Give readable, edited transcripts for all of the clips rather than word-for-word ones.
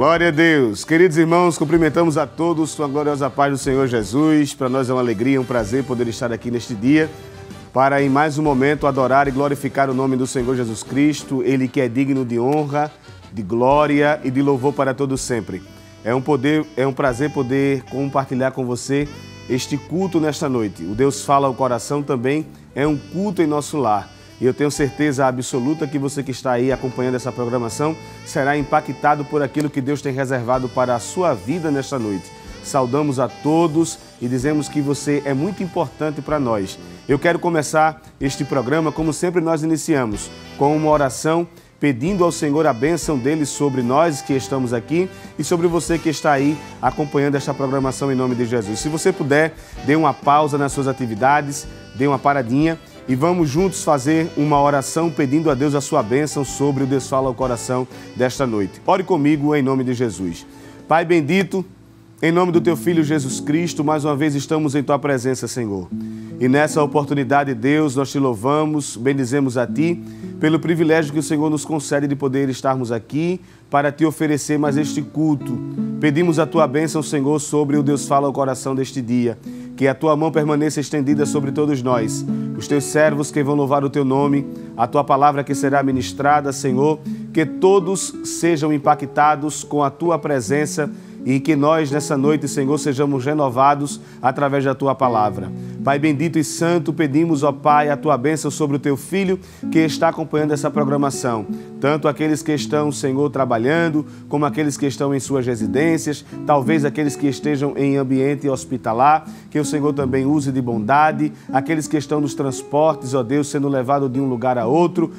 Glória a Deus. Queridos irmãos, cumprimentamos a todos com a gloriosa paz do Senhor Jesus. Para nós é uma alegria, um prazer poder estar aqui neste dia para, em mais um momento, adorar e glorificar o nome do Senhor Jesus Cristo, Ele que é digno de honra, de glória e de louvor para todos sempre. É um prazer poder compartilhar com você este culto nesta noite. O Deus Fala ao Coração também é um culto em nosso lar. E eu tenho certeza absoluta que você que está aí acompanhando essa programação será impactado por aquilo que Deus tem reservado para a sua vida nesta noite. Saudamos a todos e dizemos que você é muito importante para nós. Eu quero começar este programa, como sempre nós iniciamos, com uma oração pedindo ao Senhor a bênção dele sobre nós que estamos aqui e sobre você que está aí acompanhando esta programação em nome de Jesus. Se você puder, dê uma pausa nas suas atividades, dê uma paradinha e vamos juntos fazer uma oração pedindo a Deus a sua bênção sobre o Deus Fala ao Coração desta noite. Ore comigo em nome de Jesus. Pai bendito, em nome do Teu Filho Jesus Cristo, mais uma vez estamos em Tua presença, Senhor. E nessa oportunidade, Deus, nós Te louvamos, bendizemos a Ti, pelo privilégio que o Senhor nos concede de poder estarmos aqui para Te oferecer mais este culto. Pedimos a Tua bênção, Senhor, sobre o Deus Fala ao Coração deste dia. Que a Tua mão permaneça estendida sobre todos nós, os Teus servos que vão louvar o Teu nome, a Tua palavra que será ministrada, Senhor, que todos sejam impactados com a Tua presença e que nós, nessa noite, Senhor, sejamos renovados através da Tua palavra. Pai bendito e santo, pedimos, ó Pai, a Tua bênção sobre o Teu Filho que está acompanhando essa programação. Tanto aqueles que estão, Senhor, trabalhando, como aqueles que estão em suas residências, talvez aqueles que estejam em ambiente hospitalar, que o Senhor também use de bondade, aqueles que estão nos transportes, ó Deus, sendo levado de um lugar a outro,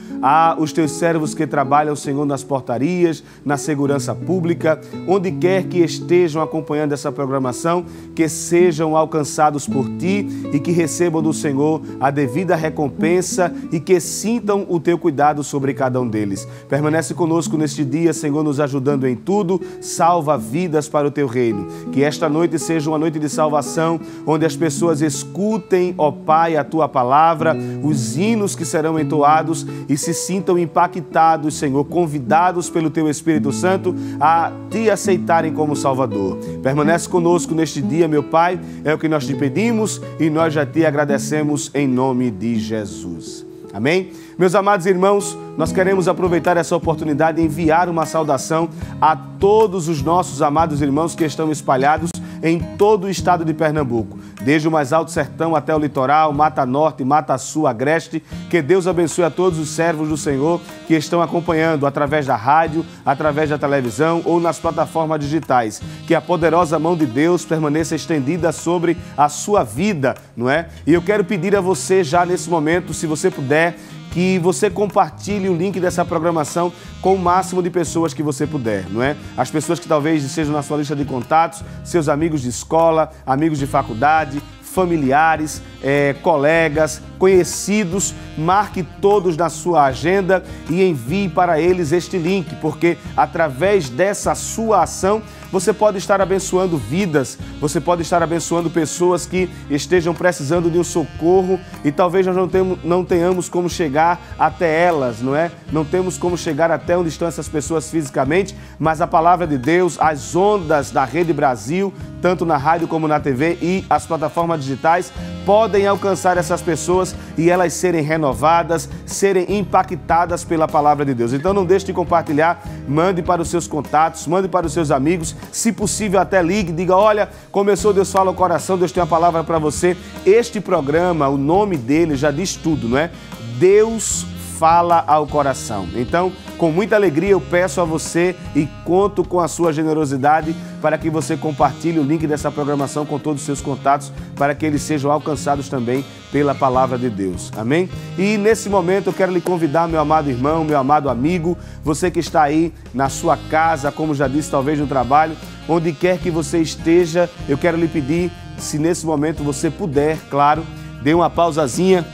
os Teus servos que trabalham, Senhor, nas portarias, na segurança pública, onde quer que estejam acompanhando essa programação, que sejam alcançados por Ti e que recebam do Senhor a devida recompensa e que sintam o Teu cuidado sobre cada um deles. Permanece conosco neste dia, Senhor, nos ajudando em tudo, salva vidas para o Teu reino. Que esta noite seja uma noite de salvação, onde as pessoas escutem, ó Pai, a Tua palavra, os hinos que serão entoados e se sintam impactados, Senhor, convidados pelo Teu Espírito Santo a Te aceitarem como Salvador. Permanece conosco neste dia, meu Pai, é o que nós Te pedimos e nós já Te agradecemos em nome de Jesus. Amém? Meus amados irmãos, nós queremos aproveitar essa oportunidade e enviar uma saudação a todos os nossos amados irmãos que estão espalhados em todo o estado de Pernambuco, desde o mais alto sertão até o litoral, Mata Norte, Mata Sul, Agreste. Que Deus abençoe a todos os servos do Senhor que estão acompanhando através da rádio, através da televisão ou nas plataformas digitais. Que a poderosa mão de Deus permaneça estendida sobre a sua vida, não é? E eu quero pedir a você já nesse momento, se você puder, que você compartilhe o link dessa programação com o máximo de pessoas que você puder, não é? As pessoas que talvez estejam na sua lista de contatos, seus amigos de escola, amigos de faculdade, familiares, colegas, conhecidos, marque todos na sua agenda e envie para eles este link, porque através dessa sua ação você pode estar abençoando vidas, você pode estar abençoando pessoas que estejam precisando de um socorro e talvez nós não tenhamos como chegar até elas, não é? Não temos como chegar até onde estão essas pessoas fisicamente, mas a palavra de Deus, as ondas da Rede Brasil, tanto na rádio como na TV e as plataformas digitais, podem alcançar essas pessoas e elas serem renovadas, serem impactadas pela palavra de Deus. Então não deixe de compartilhar, mande para os seus contatos, mande para os seus amigos, se possível até ligue, diga, olha, começou Deus Fala ao Coração, Deus tem uma palavra para você. Este programa, o nome dele já diz tudo, não é? Deus Fala ao Coração. Então, com muita alegria eu peço a você e conto com a sua generosidade para que você compartilhe o link dessa programação com todos os seus contatos para que eles sejam alcançados também pela palavra de Deus. Amém? E nesse momento eu quero lhe convidar, meu amado irmão, meu amado amigo, você que está aí na sua casa, como já disse, talvez no trabalho, onde quer que você esteja, eu quero lhe pedir, se nesse momento você puder, claro, dê uma pausazinha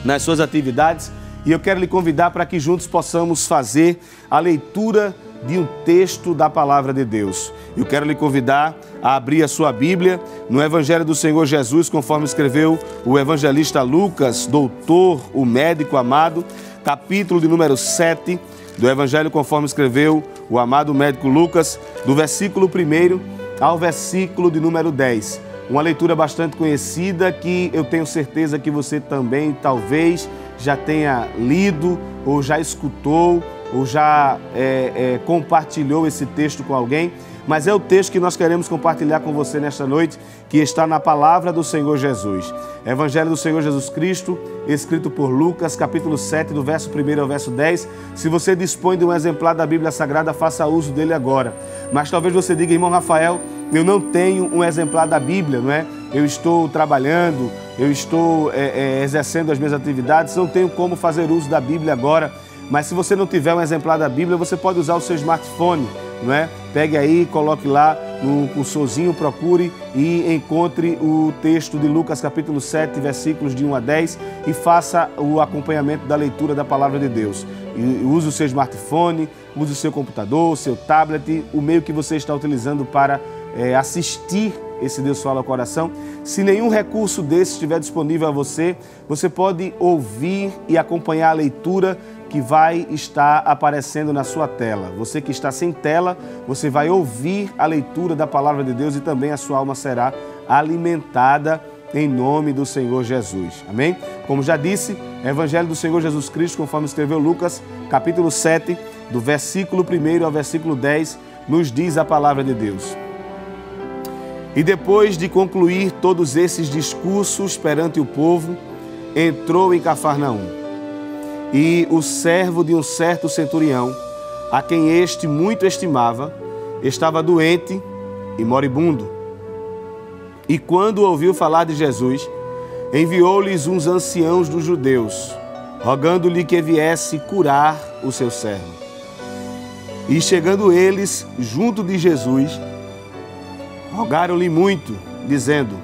nas suas atividades. E eu quero lhe convidar para que juntos possamos fazer a leitura de um texto da Palavra de Deus. Eu quero lhe convidar a abrir a sua Bíblia no Evangelho do Senhor Jesus, conforme escreveu o evangelista Lucas, doutor, o médico amado, capítulo de número 7, do Evangelho conforme escreveu o amado médico Lucas, do versículo 1 ao versículo de número 10. Uma leitura bastante conhecida que eu tenho certeza que você também talvez já tenha lido ou já escutou ou já compartilhou esse texto com alguém, mas é o texto que nós queremos compartilhar com você nesta noite, que está na palavra do Senhor Jesus. Evangelho do Senhor Jesus Cristo, escrito por Lucas, capítulo 7, do verso 1 ao verso 10. Se você dispõe de um exemplar da Bíblia Sagrada, faça uso dele agora. Mas talvez você diga, irmão Rafael, eu não tenho um exemplar da Bíblia, não é? Eu estou trabalhando, eu estou exercendo as minhas atividades, não tenho como fazer uso da Bíblia agora. Mas se você não tiver um exemplar da Bíblia, você pode usar o seu smartphone, não é? Pegue aí, coloque lá no cursorzinho, procure e encontre o texto de Lucas capítulo 7, versículos de 1 a 10 e faça o acompanhamento da leitura da palavra de Deus. E use o seu smartphone, use o seu computador, o seu tablet, o meio que você está utilizando para assistir esse Deus Fala ao Coração. Se nenhum recurso desse estiver disponível a você, você pode ouvir e acompanhar a leitura que vai estar aparecendo na sua tela. Você que está sem tela, você vai ouvir a leitura da palavra de Deus e também a sua alma será alimentada em nome do Senhor Jesus. Amém? Como já disse, Evangelho do Senhor Jesus Cristo, conforme escreveu Lucas, capítulo 7, do versículo 1 ao versículo 10, nos diz a palavra de Deus. E depois de concluir todos esses discursos perante o povo, entrou em Cafarnaum. E o servo de um certo centurião, a quem este muito estimava, estava doente e moribundo. E quando ouviu falar de Jesus, enviou-lhes uns anciãos dos judeus, rogando-lhe que viesse curar o seu servo. E chegando eles junto de Jesus, rogaram-lhe muito, dizendo: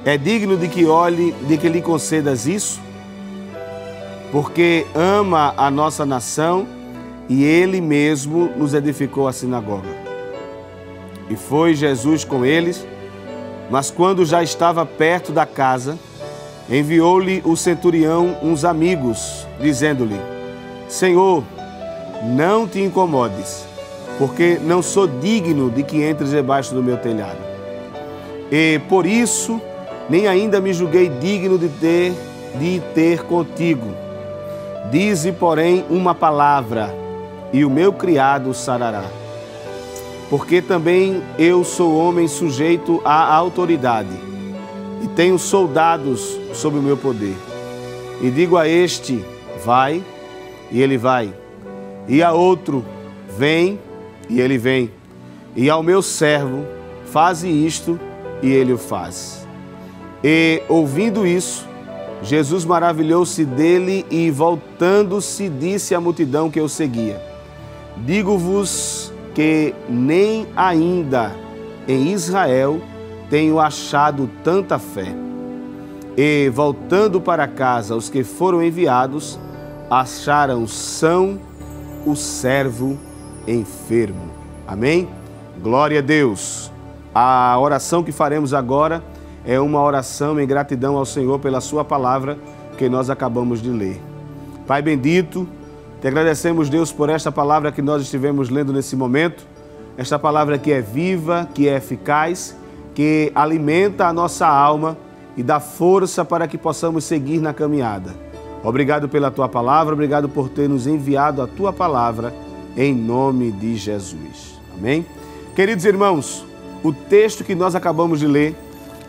é digno de que lhe concedas isso? Porque ama a nossa nação e ele mesmo nos edificou a sinagoga. E foi Jesus com eles, mas quando já estava perto da casa, enviou-lhe o centurião uns amigos, dizendo-lhe: Senhor, não te incomodes, porque não sou digno de que entres debaixo do meu telhado. E por isso, nem ainda me julguei digno de ter contigo. Dize, porém, uma palavra, e o meu criado sarará. Porque também eu sou homem sujeito à autoridade, e tenho soldados sob o meu poder. E digo a este, vai, e ele vai. E a outro, vem, e ele vem. E ao meu servo, faze isto, e ele o faz. E, ouvindo isso, Jesus maravilhou-se dele e, voltando-se, disse à multidão que o seguia: digo-vos que nem ainda em Israel tenho achado tanta fé. E, voltando para casa, os que foram enviados acharam são o servo enfermo. Amém? Glória a Deus. A oração que faremos agora é uma oração em gratidão ao Senhor pela sua palavra que nós acabamos de ler. Pai bendito, te agradecemos, Deus, por esta palavra que nós estivemos lendo nesse momento, esta palavra que é viva, que é eficaz, que alimenta a nossa alma e dá força para que possamos seguir na caminhada. Obrigado pela tua palavra, obrigado por ter nos enviado a tua palavra, em nome de Jesus. Amém? Queridos irmãos, o texto que nós acabamos de ler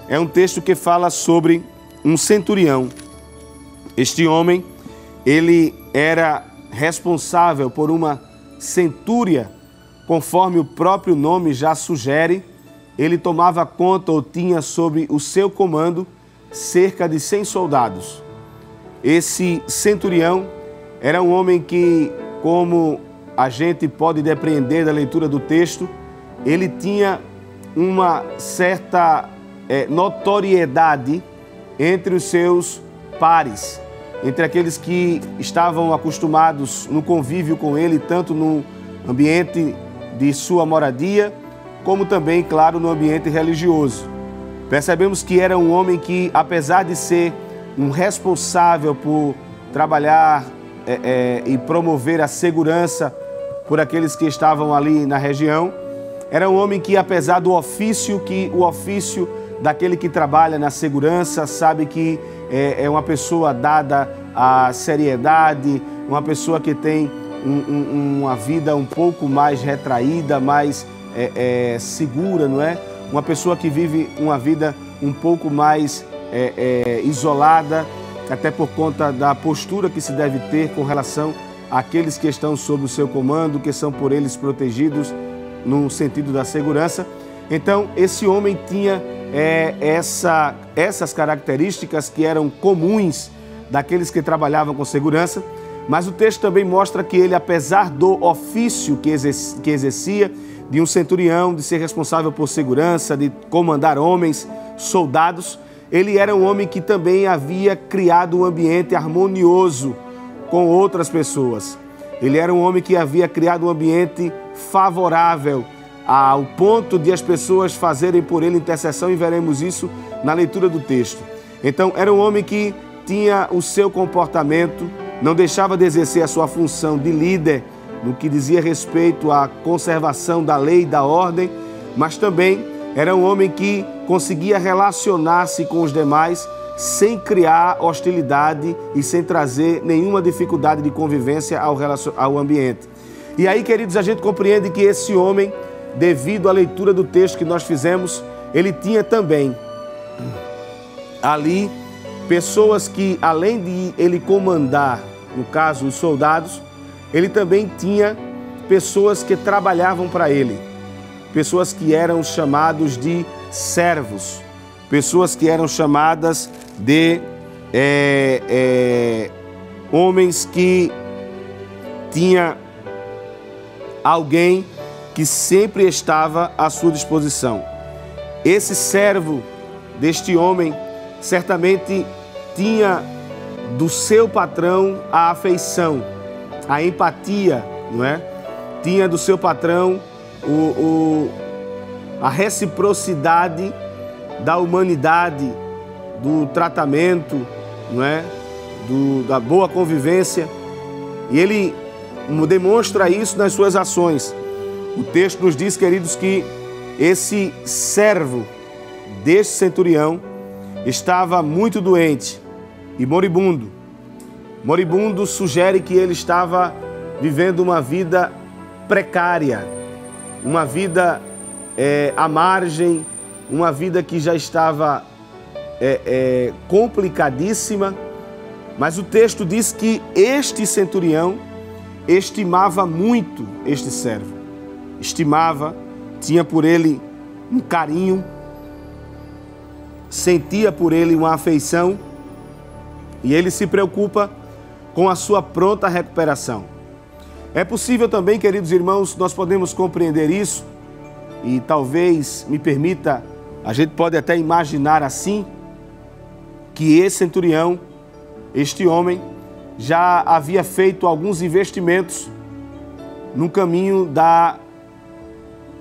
é um texto que fala sobre um centurião. Este homem, ele era responsável por uma centúria, conforme o próprio nome já sugere. Ele tomava conta ou tinha sob o seu comando cerca de 100 soldados. Esse centurião era um homem que, como a gente pode depreender da leitura do texto, ele tinha uma certa notoriedade entre os seus pares, entre aqueles que estavam acostumados no convívio com ele, tanto no ambiente de sua moradia, como também, claro, no ambiente religioso. Percebemos que era um homem que, apesar de ser um responsável por trabalhar e promover a segurança por aqueles que estavam ali na região. Era um homem que, apesar do ofício, o ofício daquele que trabalha na segurança, sabe que é uma pessoa dada à seriedade, uma pessoa que tem uma vida um pouco mais retraída, mais segura, não é? Uma pessoa que vive uma vida um pouco mais isolada, até por conta da postura que se deve ter com relação àqueles que estão sob o seu comando, que são por eles protegidos no sentido da segurança. Então, esse homem tinha essas características que eram comuns daqueles que trabalhavam com segurança, mas o texto também mostra que ele, apesar do ofício que exercia, de um centurião, de ser responsável por segurança, de comandar homens, soldados, ele era um homem que também havia criado um ambiente harmonioso com outras pessoas. Ele era um homem que havia criado um ambiente favorável ao ponto de as pessoas fazerem por ele intercessão, e veremos isso na leitura do texto. Então, era um homem que tinha o seu comportamento, não deixava de exercer a sua função de líder no que dizia respeito à conservação da lei e da ordem, mas também era um homem que conseguia relacionar-se com os demais sem criar hostilidade e sem trazer nenhuma dificuldade de convivência ao ambiente. E aí, queridos, a gente compreende que esse homem, devido à leitura do texto que nós fizemos, ele tinha também ali pessoas que, além de ele comandar, no caso, os soldados, ele também tinha pessoas que trabalhavam para ele, pessoas que eram chamados de servos, pessoas que eram chamadas de homens que tinha alguém que sempre estava à sua disposição. Esse servo deste homem certamente tinha do seu patrão a afeição, a empatia, não é? Tinha do seu patrão a reciprocidade da humanidade, do tratamento, não é? Da boa convivência. E ele demonstra isso nas suas ações. O texto nos diz, queridos, que esse servo deste centurião estava muito doente e moribundo. Moribundo sugere que ele estava vivendo uma vida precária, uma vida à margem, uma vida que já estava complicadíssima. Mas o texto diz que este centurião estimava muito este servo. Estimava, tinha por ele um carinho, sentia por ele uma afeição, e ele se preocupa com a sua pronta recuperação. É possível também, queridos irmãos, nós podemos compreender isso, e talvez me permita, a gente pode até imaginar assim, que esse centurião, este homem, já havia feito alguns investimentos no caminho da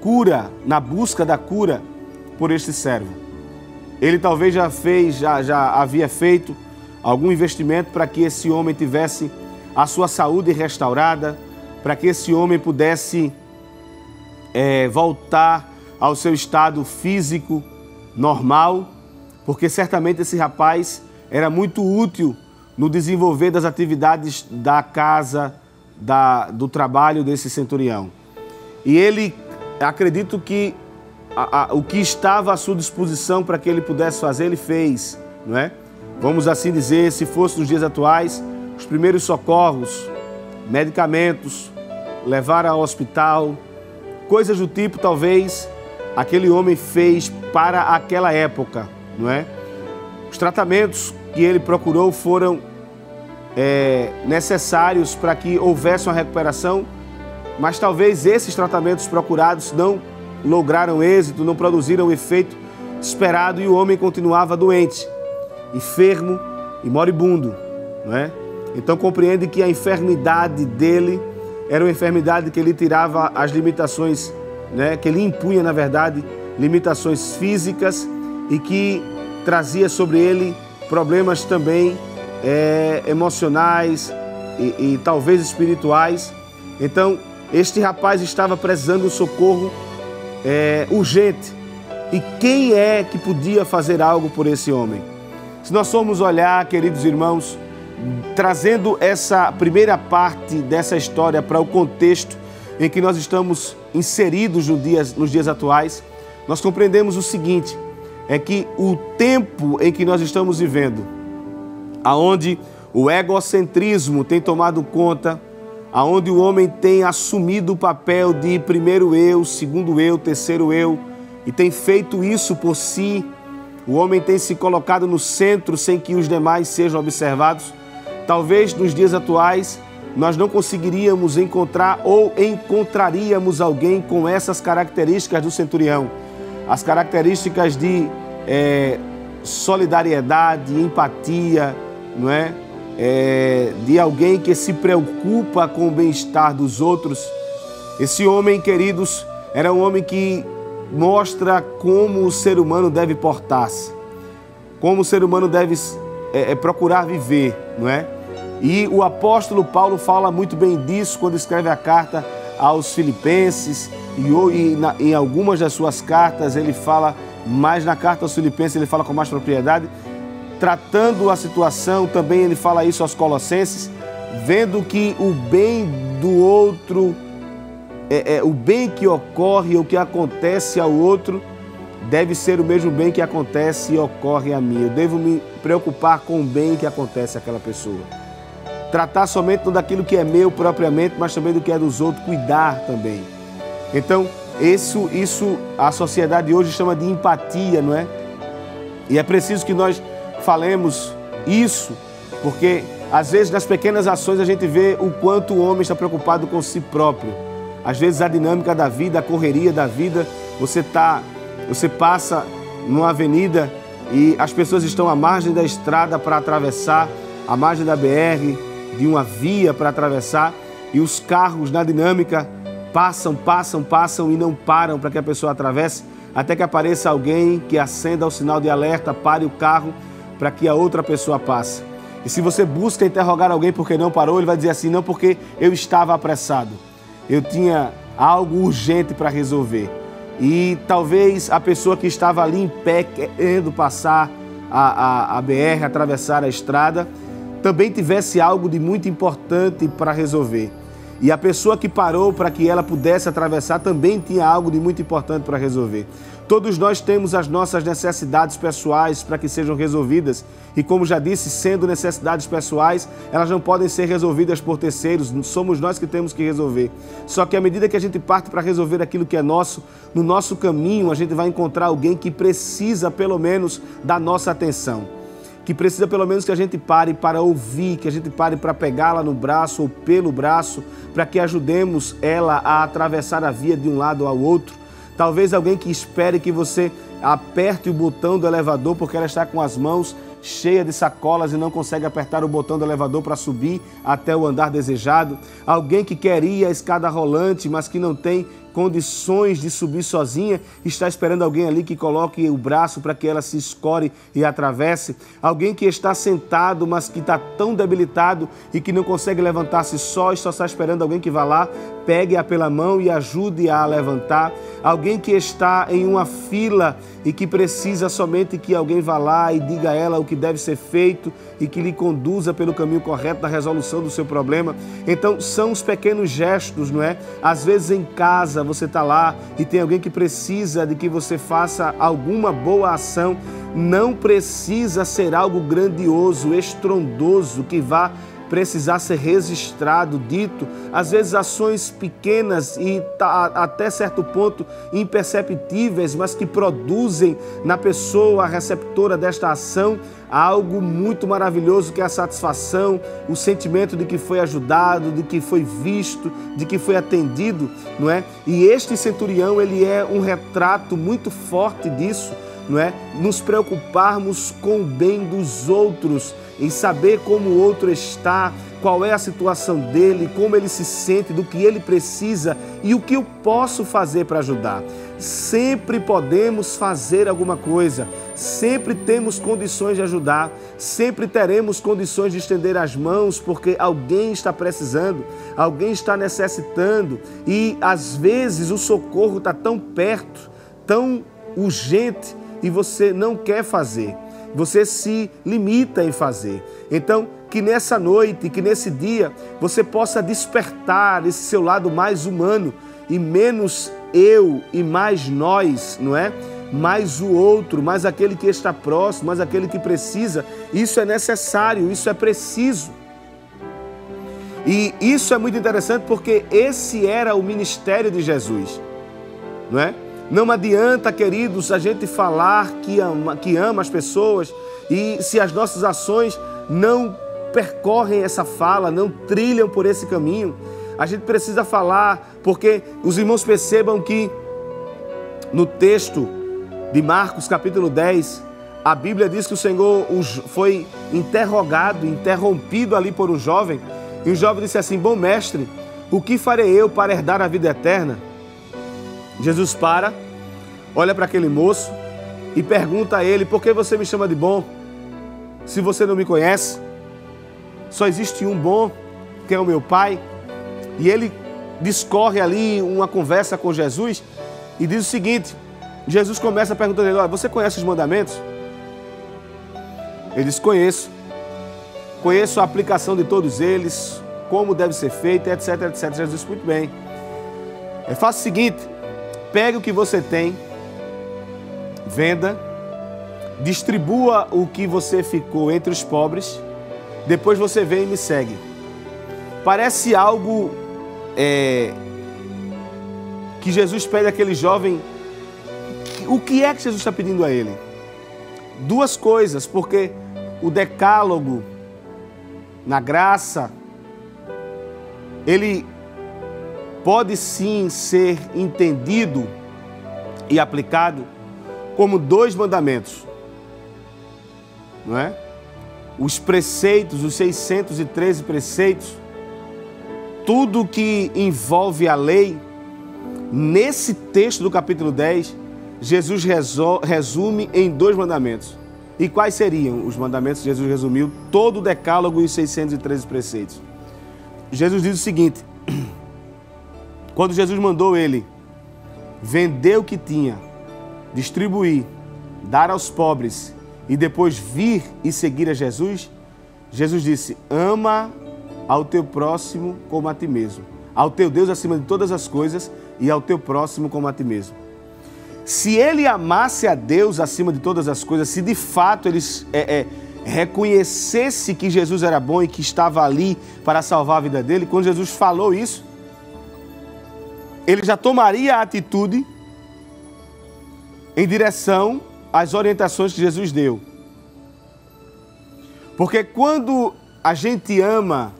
cura, na busca da cura por este servo. Ele talvez já havia feito algum investimento para que esse homem tivesse a sua saúde restaurada, para que esse homem pudesse voltar ao seu estado físico normal, porque certamente esse rapaz era muito útil no desenvolver das atividades da casa, do trabalho desse centurião. E ele, acredito que o que estava à sua disposição para que ele pudesse fazer, ele fez, não é? Vamos assim dizer, se fosse nos dias atuais, os primeiros socorros, medicamentos, levar ao hospital, coisas do tipo, talvez, aquele homem fez para aquela época, não é? Os tratamentos que ele procurou foram necessários para que houvesse uma recuperação, mas talvez esses tratamentos procurados não lograram êxito, não produziram o efeito esperado, e o homem continuava doente, enfermo e moribundo, não é? Então compreende que a enfermidade dele era uma enfermidade que ele tirava as limitações, né? Que ele impunha, na verdade, limitações físicas, e que trazia sobre ele problemas também emocionais e talvez espirituais. Então, este rapaz estava precisando de um socorro urgente. E quem é que podia fazer algo por esse homem? Se nós formos olhar, queridos irmãos, trazendo essa primeira parte dessa história para o contexto em que nós estamos inseridos nos dias atuais, nós compreendemos o seguinte, é que o tempo em que nós estamos vivendo, aonde o egocentrismo tem tomado conta, aonde o homem tem assumido o papel de primeiro eu, segundo eu, terceiro eu, e tem feito isso por si, o homem tem se colocado no centro sem que os demais sejam observados. Talvez nos dias atuais nós não conseguiríamos encontrar ou encontraríamos alguém com essas características do centurião. As características de solidariedade, empatia, não é? De alguém que se preocupa com o bem-estar dos outros. Esse homem, queridos, era um homem que mostra como o ser humano deve portar-se, como o ser humano deve procurar viver, não é? E o apóstolo Paulo fala muito bem disso quando escreve a carta aos Filipenses e em algumas das suas cartas ele fala, mas na carta aos Filipenses ele fala com mais propriedade, tratando a situação, também ele fala isso aos Colossenses, vendo que o bem do outro, o bem que ocorre, o que acontece ao outro, deve ser o mesmo bem que acontece e ocorre a mim. Eu devo me preocupar com o bem que acontece àquela pessoa. Tratar somente não daquilo que é meu propriamente, mas também do que é dos outros, cuidar também. Então, isso a sociedade hoje chama de empatia, não é? E é preciso que nós falemos isso, porque às vezes nas pequenas ações a gente vê o quanto o homem está preocupado com si próprio. Às vezes a dinâmica da vida, a correria da vida, você passa numa avenida e as pessoas estão à margem da estrada para atravessar, à margem da BR, de uma via para atravessar, e os carros na dinâmica passam e não param para que a pessoa atravesse, até que apareça alguém que acenda o sinal de alerta, pare o carro para que a outra pessoa passe. E se você busca interrogar alguém porque não parou, ele vai dizer assim, não, porque eu estava apressado, eu tinha algo urgente para resolver. E talvez a pessoa que estava ali em pé, querendo passar a BR, atravessar a estrada, também tivesse algo de muito importante para resolver. E a pessoa que parou para que ela pudesse atravessar também tinha algo de muito importante para resolver. Todos nós temos as nossas necessidades pessoais para que sejam resolvidas. E como já disse, sendo necessidades pessoais, elas não podem ser resolvidas por terceiros, somos nós que temos que resolver. Só que à medida que a gente parte para resolver aquilo que é nosso, no nosso caminho a gente vai encontrar alguém que precisa pelo menos da nossa atenção. Que precisa pelo menos que a gente pare para ouvir, que a gente pare para pegá-la no braço ou pelo braço, para que ajudemos ela a atravessar a via de um lado ao outro. Talvez alguém que espere que você aperte o botão do elevador porque ela está com as mãos cheias de sacolas e não consegue apertar o botão do elevador para subir até o andar desejado. Alguém que quer ir à escada rolante, mas que não tem condições de subir sozinha, está esperando alguém ali que coloque o braço para que ela se escore e atravesse. Alguém que está sentado, mas que está tão debilitado e que não consegue levantar-se só está esperando alguém que vá lá, pegue-a pela mão e ajude-a a levantar. Alguém que está em uma fila e que precisa somente que alguém vá lá e diga a ela o que deve ser feito e que lhe conduza pelo caminho correto da resolução do seu problema. Então, são os pequenos gestos, não é? Às vezes em casa você está lá e tem alguém que precisa de que você faça alguma boa ação. Não precisa ser algo grandioso, estrondoso, que vá precisar ser registrado, dito. Às vezes ações pequenas e até certo ponto imperceptíveis, mas que produzem na pessoa receptora desta ação algo muito maravilhoso, que é a satisfação, o sentimento de que foi ajudado, de que foi visto, de que foi atendido, não é? E este centurião, ele é um retrato muito forte disso, não é? Nos preocuparmos com o bem dos outros, em saber como o outro está, qual é a situação dele, como ele se sente, do que ele precisa e o que eu posso fazer para ajudar. Sempre podemos fazer alguma coisa, sempre temos condições de ajudar, sempre teremos condições de estender as mãos, porque alguém está precisando, alguém está necessitando, e às vezes o socorro está tão perto, tão urgente, e você não quer fazer, você se limita em fazer. Então, que nessa noite, que nesse dia, você possa despertar esse seu lado mais humano, e menos eu e mais nós, não é? Mais o outro, mais aquele que está próximo, mais aquele que precisa. Isso é necessário, isso é preciso. E isso é muito interessante porque esse era o ministério de Jesus, não é? Não adianta, queridos, a gente falar que ama as pessoas e se as nossas ações não percorrem essa fala, não trilham por esse caminho. A gente precisa falar porque os irmãos percebam que no texto de Marcos, capítulo 10, a Bíblia diz que o Senhor foi interrompido ali por um jovem, e o jovem disse assim: bom mestre, o que farei eu para herdar a vida eterna? Jesus olha para aquele moço e pergunta a ele: por que você me chama de bom? Se você não me conhece, só existe um bom, que é o meu Pai. E ele discorre ali uma conversa com Jesus e diz o seguinte: Jesus começa perguntando a ele: olha, você conhece os mandamentos? Ele diz: conheço a aplicação de todos eles, como deve ser feito, etc, etc. Jesus disse: muito bem, faça o seguinte, pegue o que você tem, venda, distribua o que você ficou entre os pobres, depois você vem e me segue. Parece algo que Jesus pede àquele jovem. O que é que Jesus está pedindo a ele? Duas coisas, porque o decálogo, na graça, ele pode sim ser entendido e aplicado como 2 mandamentos, não é? Os preceitos, os 613 preceitos, tudo que envolve a lei, nesse texto do capítulo 10, Jesus resume em 2 mandamentos. E quais seriam os mandamentos? Jesus resumiu todo o decálogo e os 613 preceitos. Jesus diz o seguinte: quando Jesus mandou ele vender o que tinha, distribuir, dar aos pobres e depois vir e seguir a Jesus, Jesus disse: ama ao teu próximo como a ti mesmo, ao teu Deus acima de todas as coisas e ao teu próximo como a ti mesmo. Se ele amasse a Deus acima de todas as coisas, se de fato ele reconhecesse que Jesus era bom e que estava ali para salvar a vida dele, quando Jesus falou isso, ele já tomaria a atitude em direção às orientações que Jesus deu. Porque quando a gente ama,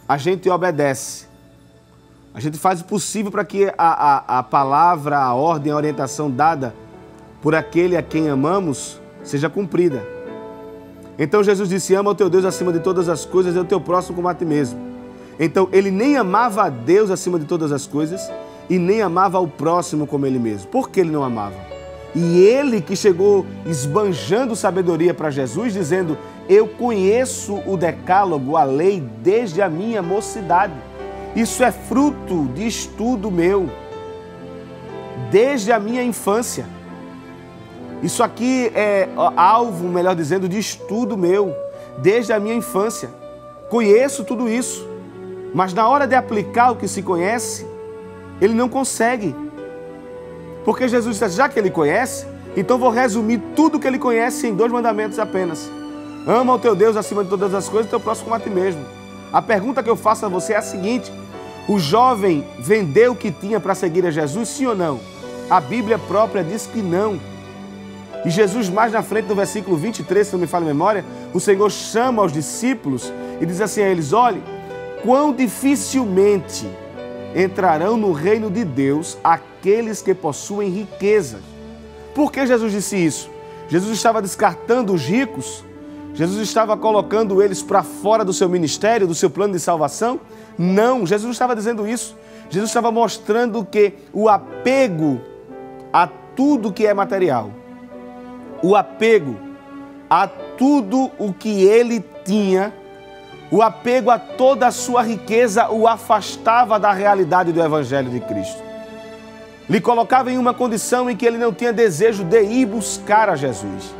a gente obedece. A gente faz o possível para que a palavra, a ordem, a orientação dada por aquele a quem amamos seja cumprida. Então Jesus disse: ama o teu Deus acima de todas as coisas e o teu próximo como a ti mesmo. Então ele nem amava a Deus acima de todas as coisas e nem amava o próximo como ele mesmo. Por que ele não amava? E ele que chegou esbanjando sabedoria para Jesus, dizendo: eu conheço o decálogo, a lei, desde a minha mocidade. Isso é fruto de estudo meu, desde a minha infância. Isso aqui é alvo, melhor dizendo, de estudo meu, desde a minha infância. Conheço tudo isso, mas na hora de aplicar o que se conhece, ele não consegue. Porque Jesus disse: já que ele conhece, então vou resumir tudo que ele conhece em 2 mandamentos apenas. Ama o teu Deus acima de todas as coisas e o teu próximo como a ti mesmo. A pergunta que eu faço a você é a seguinte: o jovem vendeu o que tinha para seguir a Jesus, sim ou não? A Bíblia própria diz que não. E Jesus, mais na frente, no versículo 23, se não me falha a memória, o Senhor chama os discípulos e diz assim a eles: olhe, quão dificilmente entrarão no reino de Deus aqueles que possuem riquezas. Por que Jesus disse isso? Jesus estava descartando os ricos? Jesus estava colocando eles para fora do seu ministério, do seu plano de salvação? Não, Jesus não estava dizendo isso. Jesus estava mostrando que o apego a tudo que é material, o apego a tudo o que ele tinha, o apego a toda a sua riqueza o afastava da realidade do Evangelho de Cristo. Lhe colocava em uma condição em que ele não tinha desejo de ir buscar a Jesus.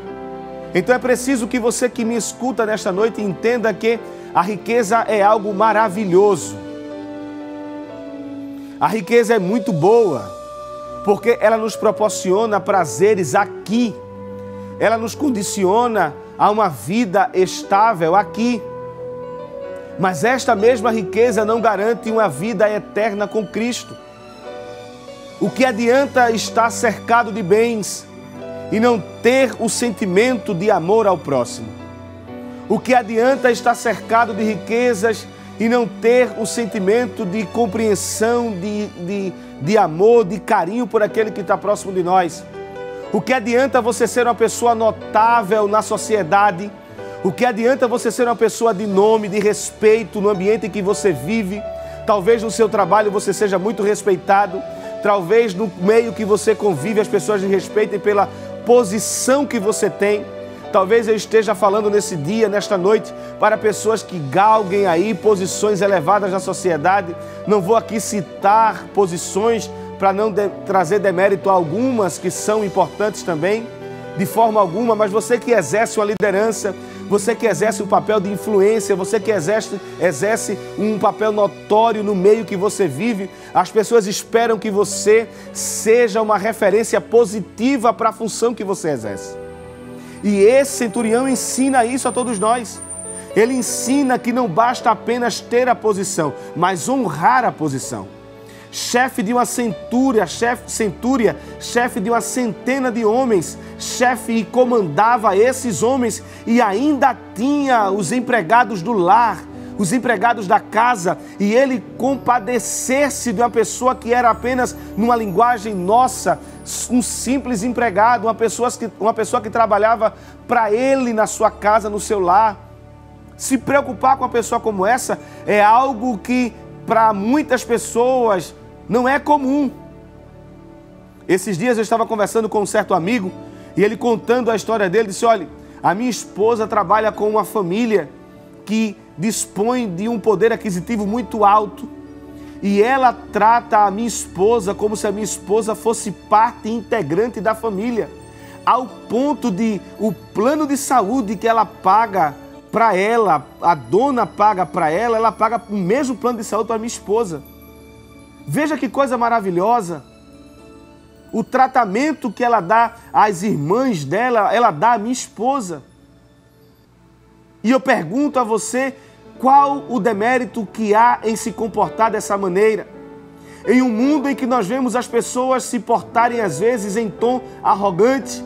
Então é preciso que você que me escuta nesta noite entenda que a riqueza é algo maravilhoso. A riqueza é muito boa, porque ela nos proporciona prazeres aqui. Ela nos condiciona a uma vida estável aqui. Mas esta mesma riqueza não garante uma vida eterna com Cristo. O que adianta estar cercado de bens e não ter o sentimento de amor ao próximo? O que adianta estar cercado de riquezas e não ter o sentimento de compreensão, de amor, de carinho por aquele que está próximo de nós? O que adianta você ser uma pessoa notável na sociedade? O que adianta você ser uma pessoa de nome, de respeito no ambiente em que você vive? Talvez no seu trabalho você seja muito respeitado. Talvez no meio que você convive as pessoas lhe respeitem pela posição que você tem. Talvez eu esteja falando nesse dia, nesta noite, para pessoas que galguem aí posições elevadas na sociedade. Não vou aqui citar posições para não trazer demérito a algumas que são importantes também, de forma alguma, mas você que exerce uma liderança, você que exerce um papel de influência, você que exerce um papel notório no meio que você vive, as pessoas esperam que você seja uma referência positiva para a função que você exerce. E esse centurião ensina isso a todos nós. Ele ensina que não basta apenas ter a posição, mas honrar a posição. Chefe de uma centúria, chefe de uma centena de homens, chefe e comandava esses homens e ainda tinha os empregados do lar, os empregados da casa, e ele compadecer-se de uma pessoa que era apenas, numa linguagem nossa, um simples empregado, uma pessoa que trabalhava para ele na sua casa, no seu lar. Se preocupar com uma pessoa como essa é algo que para muitas pessoas não é comum. Esses dias eu estava conversando com um certo amigo e ele contando a história dele, disse: olha, a minha esposa trabalha com uma família que dispõe de um poder aquisitivo muito alto e ela trata a minha esposa como se a minha esposa fosse parte integrante da família, ao ponto de o plano de saúde que ela paga para ela, a dona paga para ela, ela paga o mesmo plano de saúde para a minha esposa. Veja que coisa maravilhosa. O tratamento que ela dá às irmãs dela, ela dá à minha esposa. E eu pergunto a você, qual o demérito que há em se comportar dessa maneira? Em um mundo em que nós vemos as pessoas se portarem às vezes em tom arrogante,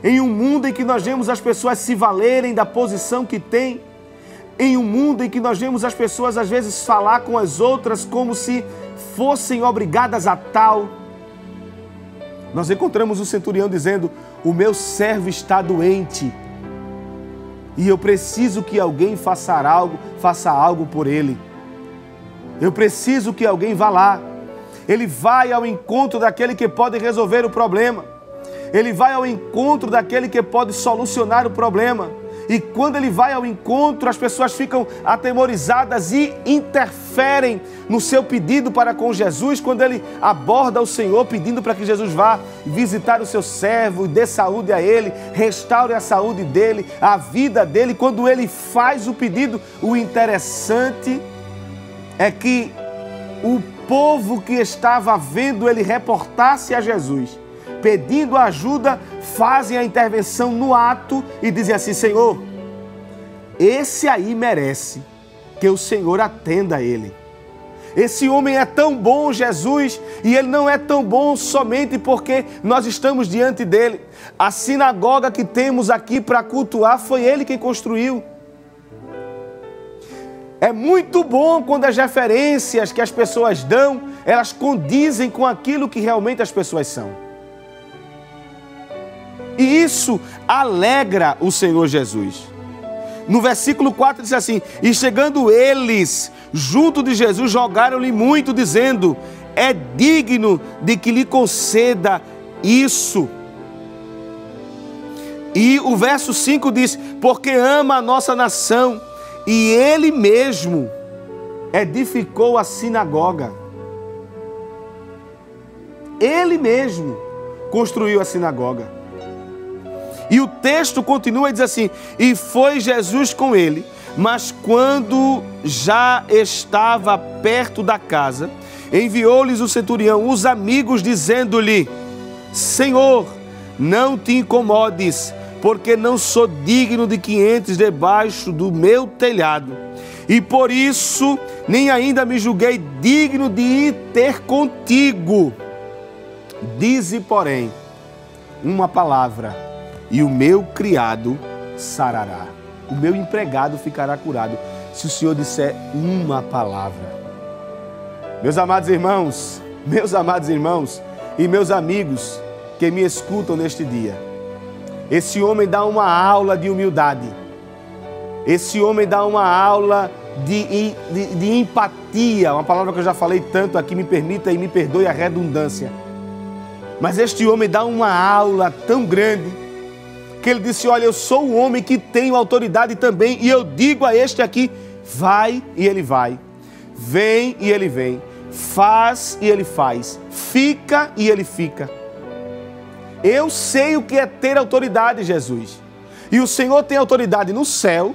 em um mundo em que nós vemos as pessoas se valerem da posição que têm, em um mundo em que nós vemos as pessoas às vezes falar com as outras como se fossem obrigadas a tal. Nós encontramos o centurião dizendo: o meu servo está doente e eu preciso que alguém faça algo por ele. Eu preciso que alguém vá lá. Ele vai ao encontro daquele que pode resolver o problema. Ele vai ao encontro daquele que pode solucionar o problema. E quando ele vai ao encontro, as pessoas ficam atemorizadas e interferem no seu pedido para com Jesus, quando ele aborda o Senhor pedindo para que Jesus vá visitar o seu servo, dê saúde a ele, restaure a saúde dele, a vida dele. Quando ele faz o pedido, o interessante é que o povo que estava vendo ele reportar-se a Jesus, pedindo ajuda, fazem a intervenção no ato e dizem assim: Senhor, esse aí merece que o Senhor atenda a ele. Esse homem é tão bom, Jesus, e ele não é tão bom somente porque nós estamos diante dele. A sinagoga que temos aqui para cultuar foi ele quem construiu. É muito bom quando as referências que as pessoas dão, elas condizem com aquilo que realmente as pessoas são. E isso alegra o Senhor Jesus. No versículo 4 diz assim: e chegando eles junto de Jesus, jogaram-lhe muito, dizendo: é digno de que lhe conceda isso. E o verso 5 diz, porque ama a nossa nação e ele mesmo edificou a sinagoga. Ele mesmo construiu a sinagoga. E o texto continua e diz assim, e foi Jesus com ele, mas quando já estava perto da casa, enviou-lhes o centurião, os amigos, dizendo-lhe, Senhor, não te incomodes, porque não sou digno de que entres debaixo do meu telhado. E por isso nem ainda me julguei digno de ir ter contigo. Dize, porém, uma palavra, e o meu criado sarará. O meu empregado ficará curado, se o Senhor disser uma palavra. Meus amados irmãos e meus amigos que me escutam neste dia, esse homem dá uma aula de humildade. Esse homem dá uma aula de empatia, uma palavra que eu já falei tanto aqui, me permita e me perdoe a redundância. Mas este homem dá uma aula tão grande, que ele disse, olha, eu sou um homem que tenho autoridade também, e eu digo a este aqui, vai e ele vai, vem e ele vem, faz e ele faz, fica e ele fica. Eu sei o que é ter autoridade, Jesus. E o Senhor tem autoridade no céu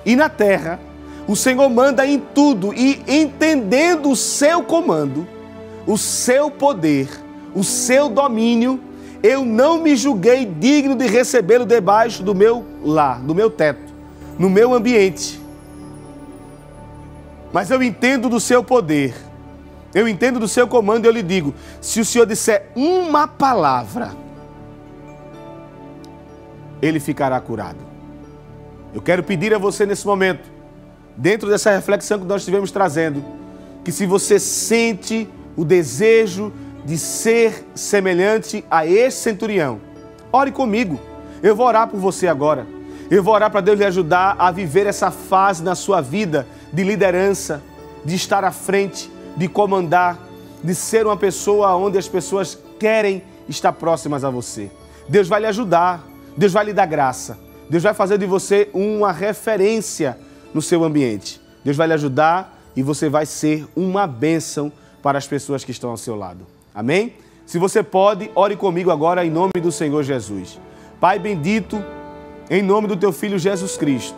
e na terra. O Senhor manda em tudo e entendendo o seu comando, o seu poder, o seu domínio, eu não me julguei digno de recebê-lo debaixo do meu lar, do meu teto, no meu ambiente. Mas eu entendo do seu poder, eu entendo do seu comando e eu lhe digo, se o Senhor disser uma palavra, ele ficará curado. Eu quero pedir a você nesse momento, dentro dessa reflexão que nós estivemos trazendo, que se você sente o desejo de ser semelhante a esse centurião, ore comigo. Eu vou orar por você agora. Eu vou orar para Deus lhe ajudar a viver essa fase na sua vida de liderança, de estar à frente, de comandar, de ser uma pessoa onde as pessoas querem estar próximas a você. Deus vai lhe ajudar, Deus vai lhe dar graça, Deus vai fazer de você uma referência no seu ambiente. Deus vai lhe ajudar e você vai ser uma bênção para as pessoas que estão ao seu lado. Amém? Se você pode, ore comigo agora em nome do Senhor Jesus. Pai bendito, em nome do Teu Filho Jesus Cristo,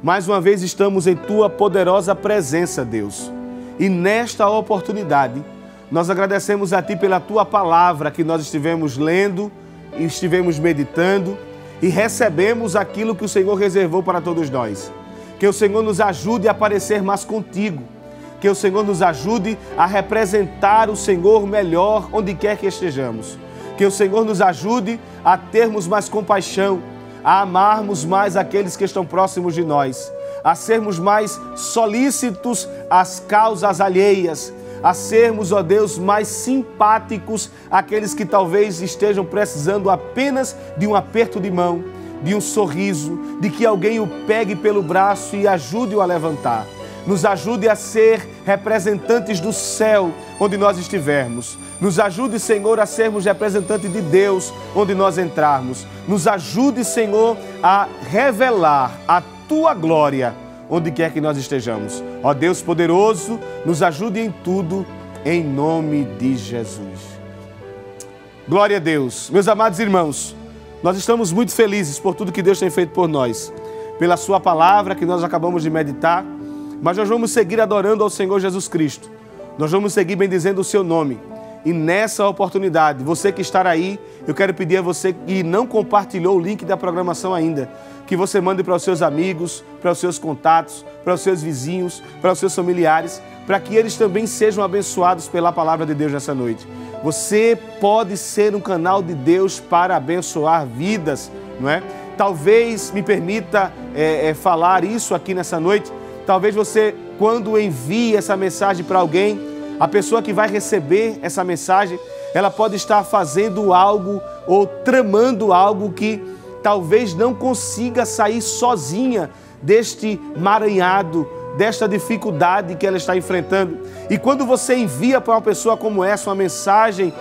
mais uma vez estamos em Tua poderosa presença, Deus. E nesta oportunidade, nós agradecemos a Ti pela Tua palavra que nós estivemos lendo e estivemos meditando e recebemos aquilo que o Senhor reservou para todos nós. Que o Senhor nos ajude a parecer mais contigo. Que o Senhor nos ajude a representar o Senhor melhor onde quer que estejamos. Que o Senhor nos ajude a termos mais compaixão, a amarmos mais aqueles que estão próximos de nós, a sermos mais solícitos às causas alheias, a sermos, ó Deus, mais simpáticos àqueles que talvez estejam precisando apenas de um aperto de mão, de um sorriso, de que alguém o pegue pelo braço e ajude-o a levantar. Nos ajude a ser representantes do céu onde nós estivermos. Nos ajude, Senhor, a sermos representantes de Deus onde nós entrarmos. Nos ajude, Senhor, a revelar a Tua glória onde quer que nós estejamos. Ó Deus poderoso, nos ajude em tudo, em nome de Jesus. Glória a Deus. Meus amados irmãos, nós estamos muito felizes por tudo que Deus tem feito por nós, pela Sua palavra que nós acabamos de meditar, mas nós vamos seguir adorando ao Senhor Jesus Cristo. Nós vamos seguir bendizendo o Seu nome. E nessa oportunidade, você que está aí, eu quero pedir a você que não compartilhou o link da programação ainda, que você mande para os seus amigos, para os seus contatos, para os seus vizinhos, para os seus familiares, para que eles também sejam abençoados pela palavra de Deus nessa noite. Você pode ser um canal de Deus para abençoar vidas, não é? Talvez me permita falar isso aqui nessa noite. Talvez você, quando envie essa mensagem para alguém, a pessoa que vai receber essa mensagem, ela pode estar fazendo algo ou tramando algo que talvez não consiga sair sozinha deste emaranhado, desta dificuldade que ela está enfrentando. E quando você envia para uma pessoa como essa uma mensagem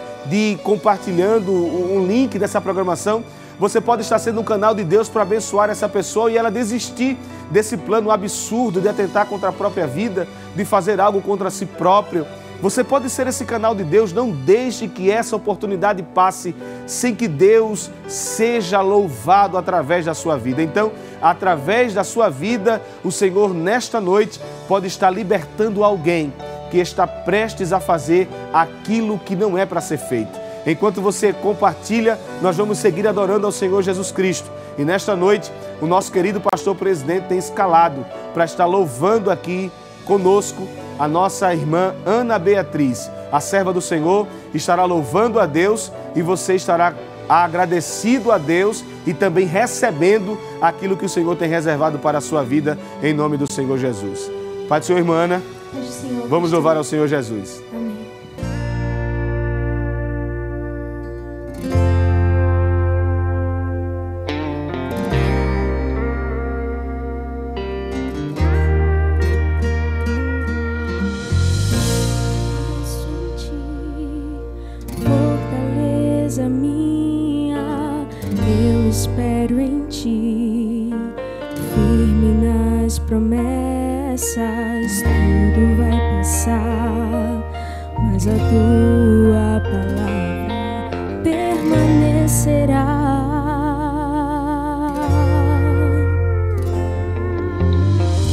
compartilhando um link dessa programação, Você pode estar sendo um canal de Deus para abençoar essa pessoa e ela desistir desse plano absurdo de atentar contra a própria vida, de fazer algo contra si próprio. Você pode ser esse canal de Deus. Não deixe que essa oportunidade passe sem que Deus seja louvado através da sua vida. Então, através da sua vida, o Senhor nesta noite pode estar libertando alguém que está prestes a fazer aquilo que não é para ser feito. Enquanto você compartilha, nós vamos seguir adorando ao Senhor Jesus Cristo. E nesta noite, o nosso querido pastor presidente tem escalado para estar louvando aqui conosco a nossa irmã Ana Beatriz. A serva do Senhor estará louvando a Deus e você estará agradecido a Deus e também recebendo aquilo que o Senhor tem reservado para a sua vida, em nome do Senhor Jesus. Pai do Senhor, irmã Ana, vamos louvar ao Senhor Jesus. Amém. Fortaleza minha, eu espero em ti, firme nas promessas, tudo vai passar, mas a tua palavra permanecerá.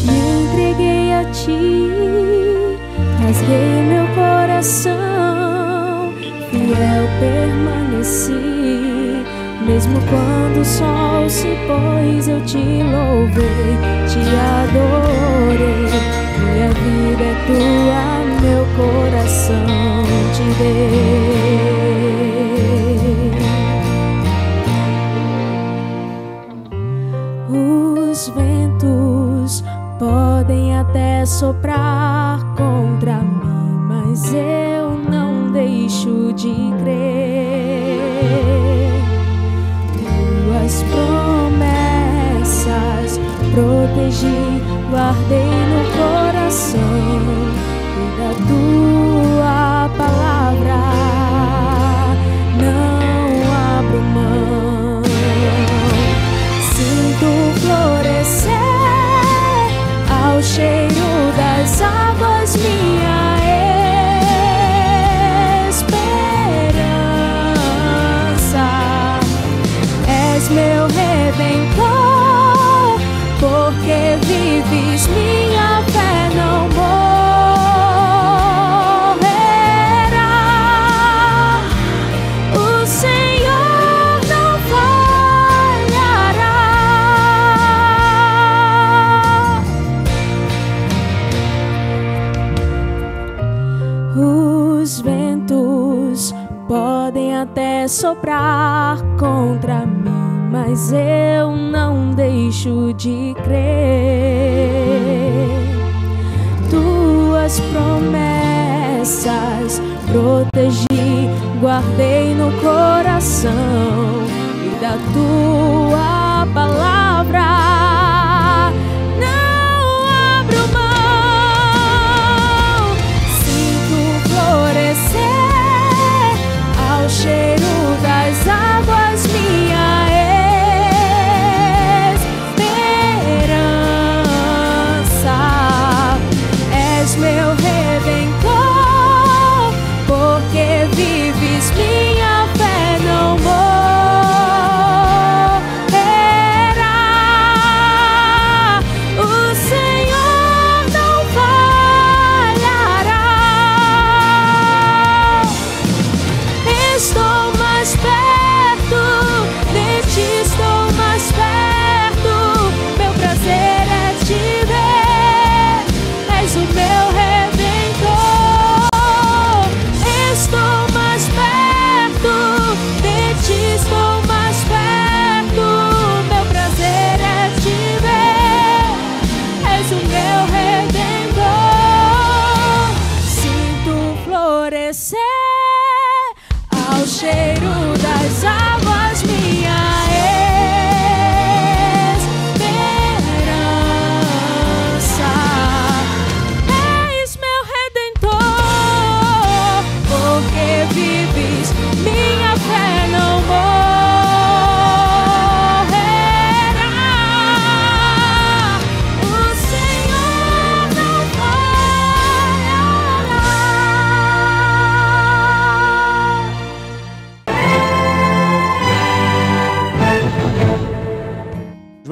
Me entreguei a ti, rasguei meu coração, fiel permaneci, mesmo quando o sol se pôs, eu te louvei, te adorei. Minha vida é tua, meu coração te dei. Os ventos podem até soprar contra mim, mas eu não deixo de crer. Tuas promessas protegi, guardei no coração, e da tua palavra não abro mão. Sinto florescer ao cheiro das águas minha esperança. És meu redentor, porque vives, minha fé não morrerá. O Senhor não falhará. Os ventos podem até soprar contra mim, mas eu não deixo de crer. Tuas promessas protegi, guardei no coração, e da tua palavra não abro mão. Sinto florescer ao cheiro das águas minha esperança. És meu redentor, porque vives, minha fé não morrerá. O Senhor não falhará. Estou mais perto de ti, estou mais perto. Meu prazer é te ver, és o meu redentor.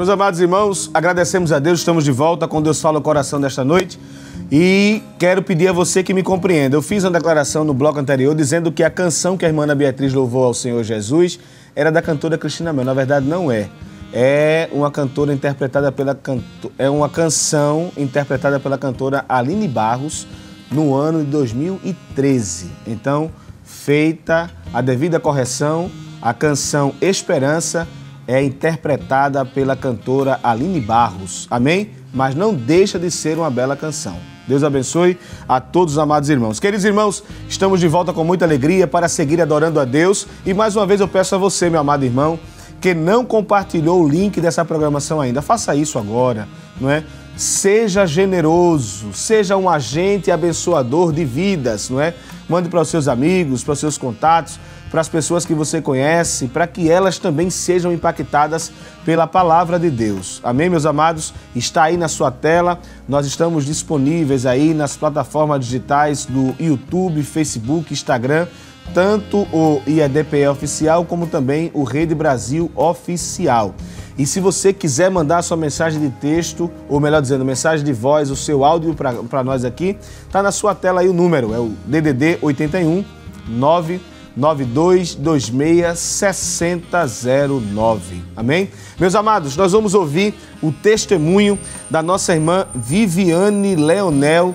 Meus amados irmãos, agradecemos a Deus, estamos de volta com Deus Fala o Coração desta noite e quero pedir a você que me compreenda. Eu fiz uma declaração no bloco anterior dizendo que a canção que a irmã Ana Beatriz louvou ao Senhor Jesus era da cantora Cristina Mel. Na verdade, não é. É uma cantora interpretada é uma canção interpretada pela cantora Aline Barros no ano de 2013. Então, feita a devida correção, a canção Esperança é interpretada pela cantora Aline Barros. Amém? Mas não deixa de ser uma bela canção. Deus abençoe a todos os amados irmãos. Queridos irmãos, estamos de volta com muita alegria para seguir adorando a Deus. E mais uma vez eu peço a você, meu amado irmão, que não compartilhou o link dessa programação ainda. Faça isso agora, não é? Seja generoso, seja um agente abençoador de vidas, não é? Mande para os seus amigos, para os seus contatos, para as pessoas que você conhece, para que elas também sejam impactadas pela palavra de Deus. Amém, meus amados? Está aí na sua tela, nós estamos disponíveis aí nas plataformas digitais do YouTube, Facebook, Instagram, tanto o IEDPE Oficial como também o Rede Brasil Oficial. E se você quiser mandar sua mensagem de texto, ou melhor dizendo, mensagem de voz, o seu áudio para nós aqui, está na sua tela aí o número, é o DDD 81 99226 6009. Amém? Meus amados, nós vamos ouvir o testemunho da nossa irmã Viviane Leonel,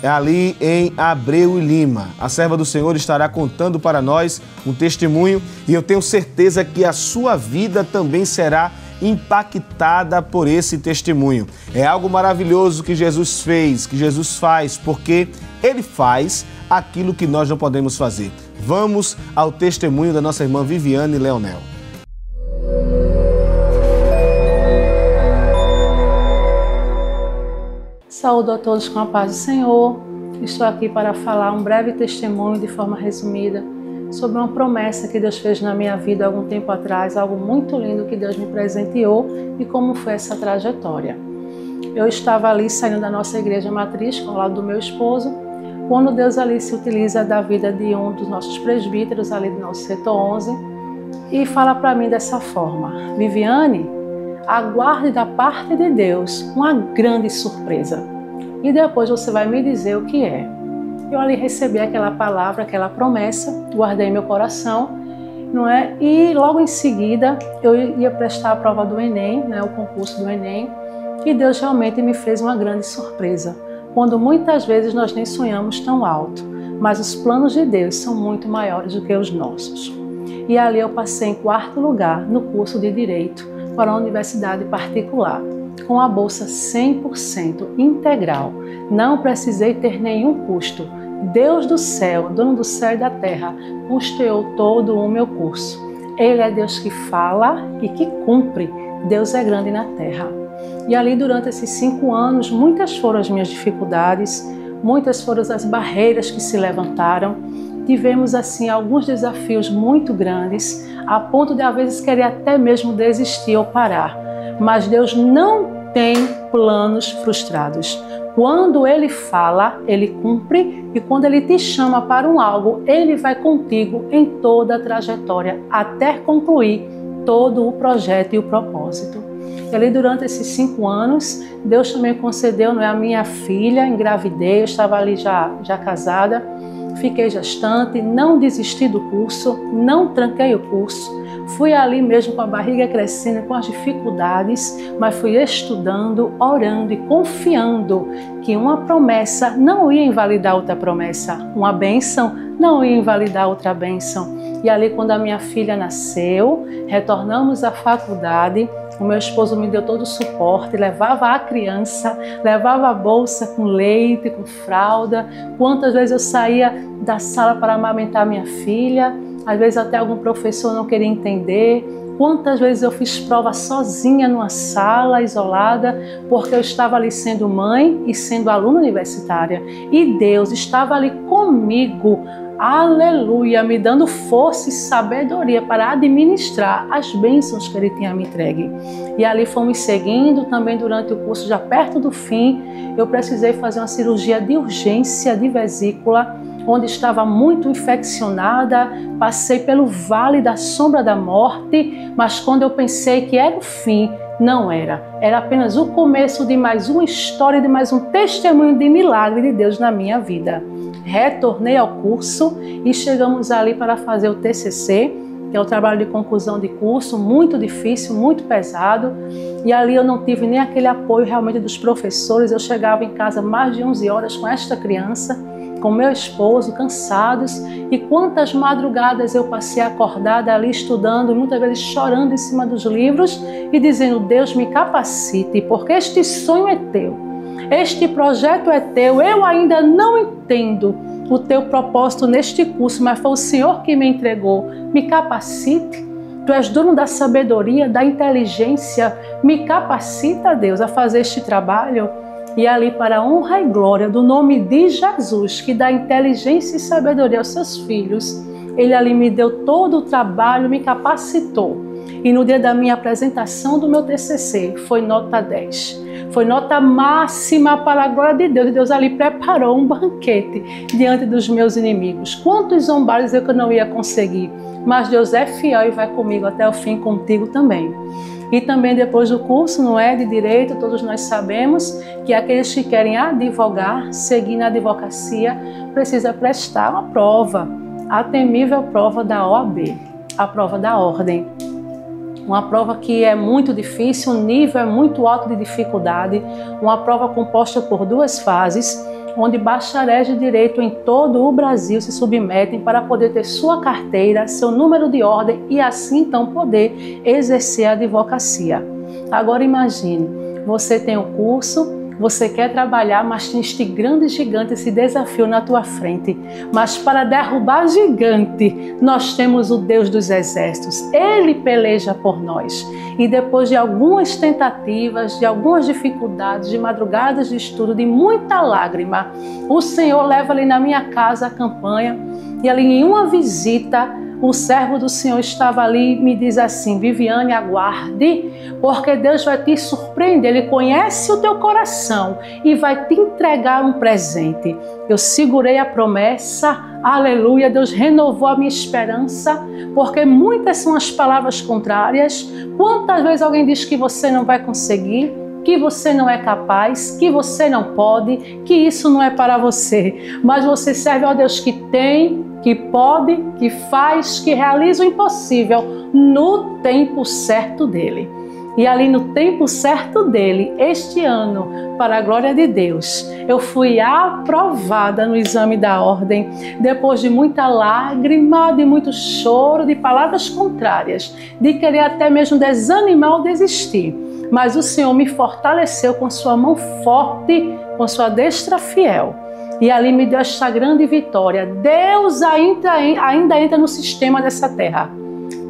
ali em Abreu e Lima. A serva do Senhor estará contando para nós um testemunho e eu tenho certeza que a sua vida também será impactada por esse testemunho. É algo maravilhoso que Jesus fez, que Jesus faz, porque Ele faz aquilo que nós não podemos fazer. Vamos ao testemunho da nossa irmã Viviane Leonel. Saúdo a todos com a paz do Senhor. Estou aqui para falar um breve testemunho de forma resumida sobre uma promessa que Deus fez na minha vida há algum tempo atrás, algo muito lindo que Deus me presenteou e como foi essa trajetória. Eu estava ali saindo da nossa igreja matriz, ao lado do meu esposo, quando Deus ali se utiliza da vida de um dos nossos presbíteros, ali do nosso setor 11, e fala para mim dessa forma: Viviane, aguarde da parte de Deus uma grande surpresa e depois você vai me dizer o que é. Eu ali recebi aquela palavra, aquela promessa, guardei meu coração, não é? E logo em seguida eu ia prestar a prova do Enem, né, o concurso do Enem, e Deus realmente me fez uma grande surpresa, quando muitas vezes nós nem sonhamos tão alto, mas os planos de Deus são muito maiores do que os nossos. E ali eu passei em 4º lugar no curso de Direito para uma universidade particular, com a bolsa 100% integral. Não precisei ter nenhum custo. Deus do céu, dono do céu e da terra, custeou todo o meu curso. Ele é Deus que fala e que cumpre. Deus é grande na terra. E ali durante esses 5 anos, muitas foram as minhas dificuldades, muitas foram as barreiras que se levantaram. Tivemos assim alguns desafios muito grandes, a ponto de às vezes querer até mesmo desistir ou parar. Mas Deus não tem planos frustrados. Quando Ele fala, Ele cumpre, e quando Ele te chama para um algo, Ele vai contigo em toda a trajetória, até concluir todo o projeto e o propósito. E ali durante esses 5 anos, Deus também concedeu, não é, a minha filha, engravidei, eu estava ali já casada, fiquei gestante, não desisti do curso, não tranquei o curso, fui ali mesmo com a barriga crescendo, com as dificuldades, mas fui estudando, orando e confiando que uma promessa não ia invalidar outra promessa, uma bênção não ia invalidar outra bênção. E ali quando a minha filha nasceu, retornamos à faculdade, o meu esposo me deu todo o suporte, levava a criança, levava a bolsa com leite, com fralda. Quantas vezes eu saía da sala para amamentar minha filha, às vezes até algum professor não queria entender. Quantas vezes eu fiz prova sozinha numa sala, isolada, porque eu estava ali sendo mãe e sendo aluna universitária. E Deus estava ali comigo, aleluia, me dando força e sabedoria para administrar as bênçãos que Ele tinha me entregue. E ali fomos seguindo, também durante o curso, já perto do fim, eu precisei fazer uma cirurgia de urgência de vesícula, onde estava muito infeccionada, passei pelo vale da sombra da morte, mas quando eu pensei que era o fim, Não era. Era apenas o começo de mais uma história, de mais um testemunho de milagre de Deus na minha vida. Retornei ao curso e chegamos ali para fazer o TCC, que é o trabalho de conclusão de curso, muito difícil, muito pesado. E ali eu não tive nem aquele apoio realmente dos professores. Eu chegava em casa mais de 11 horas com esta criança, com meu esposo, cansados. E quantas madrugadas eu passei acordada ali estudando, muitas vezes chorando em cima dos livros e dizendo: Deus, me capacite, porque este sonho é teu, este projeto é teu. Eu ainda não entendo o teu propósito neste curso, mas foi o Senhor que me entregou. Me capacite. Tu és dono da sabedoria, da inteligência. Me capacita, Deus, a fazer este trabalho. E ali, para a honra e glória do nome de Jesus, que dá inteligência e sabedoria aos seus filhos, Ele ali me deu todo o trabalho, me capacitou. E no dia da minha apresentação do meu TCC, foi nota 10. Foi nota máxima para a glória de Deus. E Deus ali preparou um banquete diante dos meus inimigos. Quantos zombares eu que não ia conseguir. Mas Deus é fiel e vai comigo até o fim, contigo também. E também depois do curso, não é, de direito, todos nós sabemos que aqueles que querem advogar, seguir na advocacia, precisa prestar uma prova, a temível prova da OAB, a prova da ordem. Uma prova que é muito difícil, o nível é muito alto de dificuldade, uma prova composta por 2 fases, onde bacharéis de direito em todo o Brasil se submetem para poder ter sua carteira, seu número de ordem e assim então poder exercer a advocacia. Agora imagine, você tem um curso, você quer trabalhar, mas tem este grande gigante, esse desafio na tua frente. Mas para derrubar gigante, nós temos o Deus dos exércitos. Ele peleja por nós. E depois de algumas tentativas, de algumas dificuldades, de madrugadas de estudo, de muita lágrima, o Senhor leva ali na minha casa a campanha. E ali em uma visita, o servo do Senhor estava ali e me diz assim: Viviane, aguarde, porque Deus vai te surpreender. Ele conhece o teu coração e vai te entregar um presente. Eu segurei a promessa, aleluia, Deus renovou a minha esperança, porque muitas são as palavras contrárias. Quantas vezes alguém diz que você não vai conseguir, que você não é capaz, que você não pode, que isso não é para você. Mas você serve ao Deus que tem, que pode, que faz, que realiza o impossível no tempo certo dele. E ali no tempo certo dele, este ano, para a glória de Deus, eu fui aprovada no exame da ordem, depois de muita lágrima, de muito choro, de palavras contrárias, de querer até mesmo desanimar ou desistir. Mas o Senhor me fortaleceu com sua mão forte, com sua destra fiel. E ali me deu esta grande vitória. Deus ainda entra no sistema dessa terra.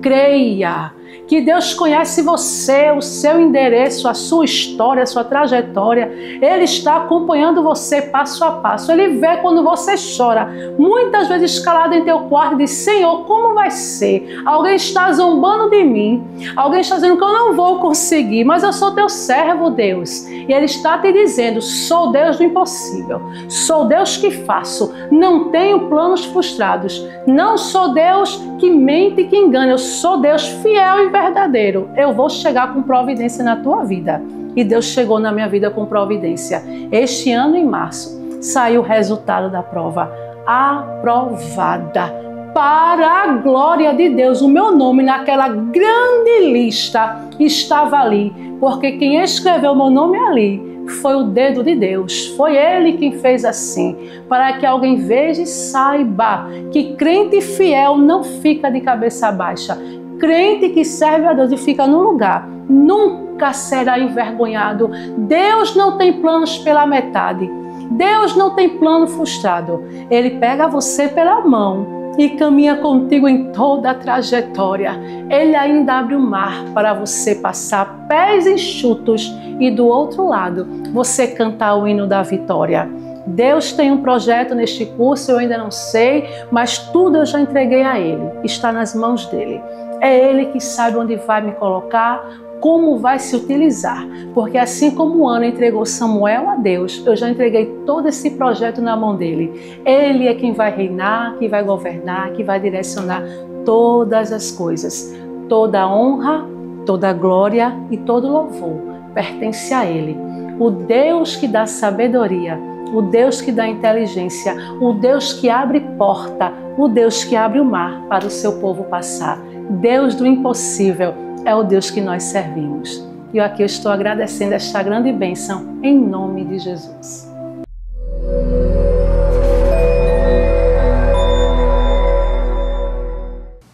Creia que Deus conhece você, o seu endereço, a sua história, a sua trajetória. Ele está acompanhando você passo a passo. Ele vê quando você chora, muitas vezes calado em teu quarto, e diz: Senhor, como vai ser? Alguém está zombando de mim, alguém está dizendo que eu não vou conseguir, mas eu sou teu servo, Deus. E Ele está te dizendo: sou Deus do impossível, sou Deus que faço, não tenho planos frustrados, não sou Deus que mente e que engana, eu sou Deus fiel e verdadeiro. Eu vou chegar com providência na tua vida. E Deus chegou na minha vida com providência. Este ano, em março, saiu o resultado da prova. Aprovada. Para a glória de Deus, o meu nome naquela grande lista estava ali. Porque quem escreveu o meu nome ali foi o dedo de Deus. Foi Ele quem fez assim. Para que alguém veja e saiba que crente fiel não fica de cabeça baixa. Crente que serve a Deus e fica no lugar, nunca será envergonhado. Deus não tem planos pela metade. Deus não tem plano frustrado. Ele pega você pela mão e caminha contigo em toda a trajetória. Ele ainda abre o mar para você passar pés enxutos e do outro lado você cantar o hino da vitória. Deus tem um projeto neste curso, eu ainda não sei, mas tudo eu já entreguei a Ele. Está nas mãos dEle. É Ele que sabe onde vai me colocar, como vai se utilizar. Porque assim como Ana entregou Samuel a Deus, eu já entreguei todo esse projeto na mão dEle. Ele é quem vai reinar, que vai governar, que vai direcionar todas as coisas. Toda honra, Toda glória e todo louvor pertence a Ele. O Deus que dá sabedoria, o Deus que dá inteligência, o Deus que abre porta, o Deus que abre o mar para o seu povo passar. Deus do impossível é o Deus que nós servimos. E eu aqui estou agradecendo esta grande bênção em nome de Jesus.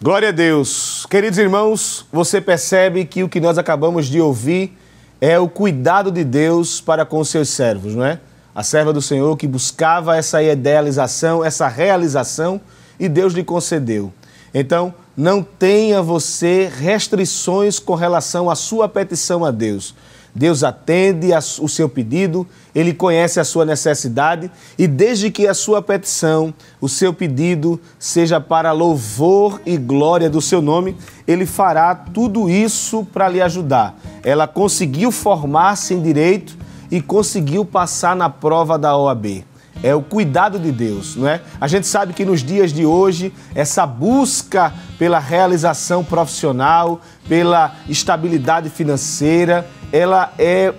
Glória a Deus. Queridos irmãos, você percebe que o que nós acabamos de ouvir é o cuidado de Deus para com os seus servos, não é? A serva do Senhor que buscava essa idealização, essa realização, e Deus lhe concedeu. Então, não tenha você restrições com relação à sua petição a Deus. Deus atende o seu pedido, Ele conhece a sua necessidade e desde que a sua petição, o seu pedido seja para louvor e glória do seu nome, Ele fará tudo isso para lhe ajudar. Ela conseguiu formar-se em direito e conseguiu passar na prova da OAB. É o cuidado de Deus, não é? A gente sabe que nos dias de hoje, essa busca pela realização profissional, pela estabilidade financeira, ela é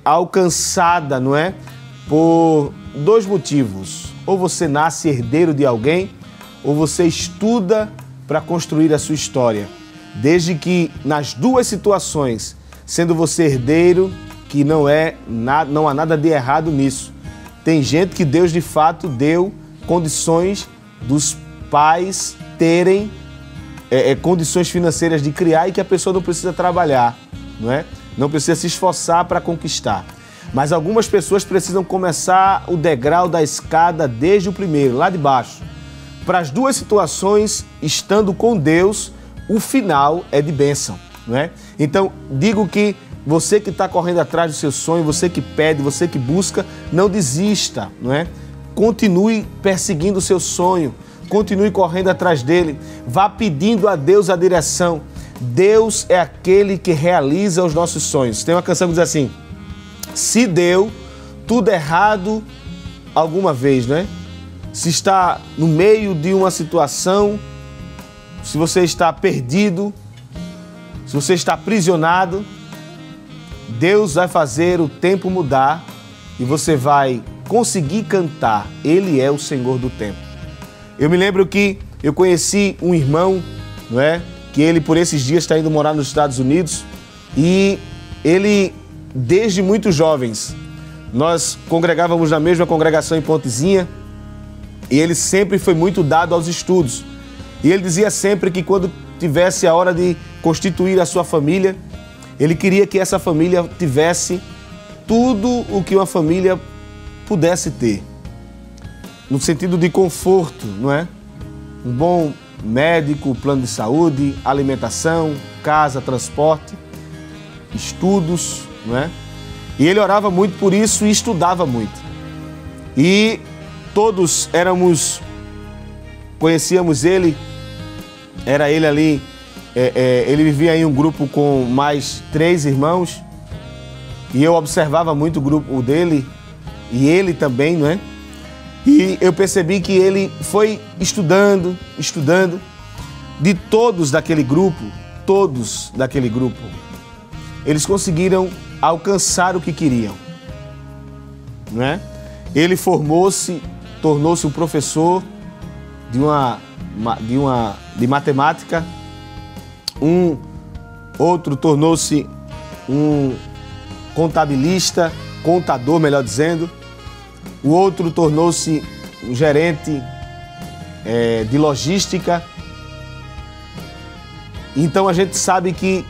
alcançada, não é? Por dois motivos. Ou você nasce herdeiro de alguém, ou você estuda para construir a sua história. Desde que nas duas situações, sendo você herdeiro, que não há nada de errado nisso. Tem gente que Deus de fato deu condições dos pais terem condições financeiras de criar e que a pessoa não precisa trabalhar, não é? Não precisa se esforçar para conquistar. Mas algumas pessoas precisam começar o degrau da escada desde o primeiro, lá de baixo. Para as duas situações, estando com Deus, o final é de bênção, não é? Então, digo que você que está correndo atrás do seu sonho, você que pede, você que busca, não desista, não é? Continue perseguindo o seu sonho, continue correndo atrás dele, vá pedindo a Deus a direção. Deus é aquele que realiza os nossos sonhos. Tem uma canção que diz assim: se deu tudo errado alguma vez, não é? Se está no meio de uma situação, se você está perdido, se você está aprisionado, Deus vai fazer o tempo mudar e você vai conseguir cantar. Ele é o Senhor do tempo. Eu me lembro que eu conheci um irmão, não é? Que ele por esses dias está indo morar nos Estados Unidos e ele, desde muito jovens, nós congregávamos na mesma congregação em Pontezinha e ele sempre foi muito dado aos estudos. E ele dizia sempre que quando tivesse a hora de constituir a sua família, ele queria que essa família tivesse tudo o que uma família pudesse ter. No sentido de conforto, não é? Um bom médico, plano de saúde, alimentação, casa, transporte, estudos, não é? E ele orava muito por isso e estudava muito. E todos conhecíamos ele, era ele ali. Ele vivia em um grupo com mais 3 irmãos e eu observava muito o grupo dele e ele também, não é? E eu percebi que ele foi estudando. De todos daquele grupo, eles conseguiram alcançar o que queriam, não é? Ele formou-se, tornou-se um professor de matemática. Um outro tornou-se um contador, melhor dizendo. O outro tornou-se um gerente de logística. Então a gente sabe que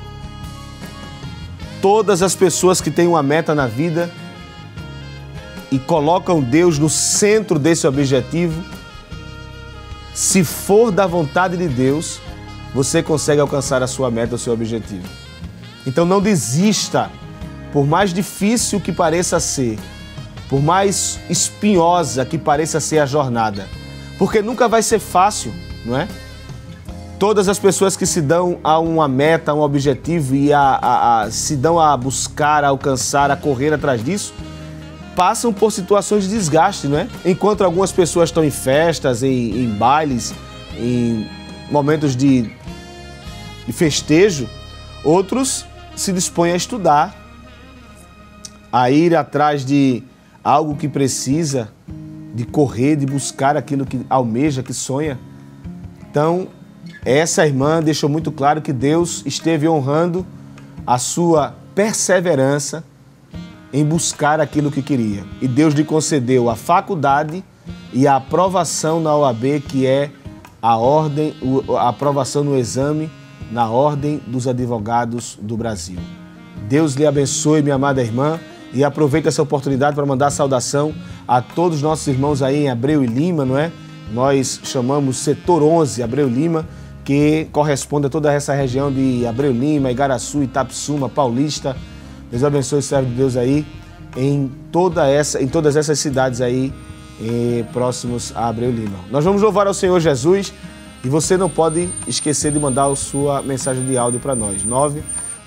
todas as pessoas que têm uma meta na vida e colocam Deus no centro desse objetivo, se for da vontade de Deus, você consegue alcançar a sua meta, o seu objetivo. Então não desista, por mais difícil que pareça ser, por mais espinhosa que pareça ser a jornada, porque nunca vai ser fácil, não é? Todas as pessoas que se dão a uma meta, a um objetivo e se dão a buscar, a alcançar, a correr atrás disso, passam por situações de desgaste, não é? Enquanto algumas pessoas estão em festas, em bailes, em momentos de festejo, Outros se dispõem a estudar, a ir atrás de algo que precisa, de correr, de buscar aquilo que almeja, que sonha. Então, essa irmã deixou muito claro que Deus esteve honrando a sua perseverança em buscar aquilo que queria. E Deus lhe concedeu a faculdade e a aprovação na OAB, que é a aprovação no exame na Ordem dos Advogados do Brasil. Deus lhe abençoe, minha amada irmã, e aproveito essa oportunidade para mandar saudação a todos os nossos irmãos aí em Abreu e Lima, não é? Nós chamamos Setor 11, Abreu e Lima, que corresponde a toda essa região de Abreu e Lima, Igaraçu, Itapissuma, Paulista. Deus abençoe o servo de Deus aí em todas essas cidades aí próximos a Abreu e Lima. Nós vamos louvar ao Senhor Jesus e você não pode esquecer de mandar a sua mensagem de áudio para nós,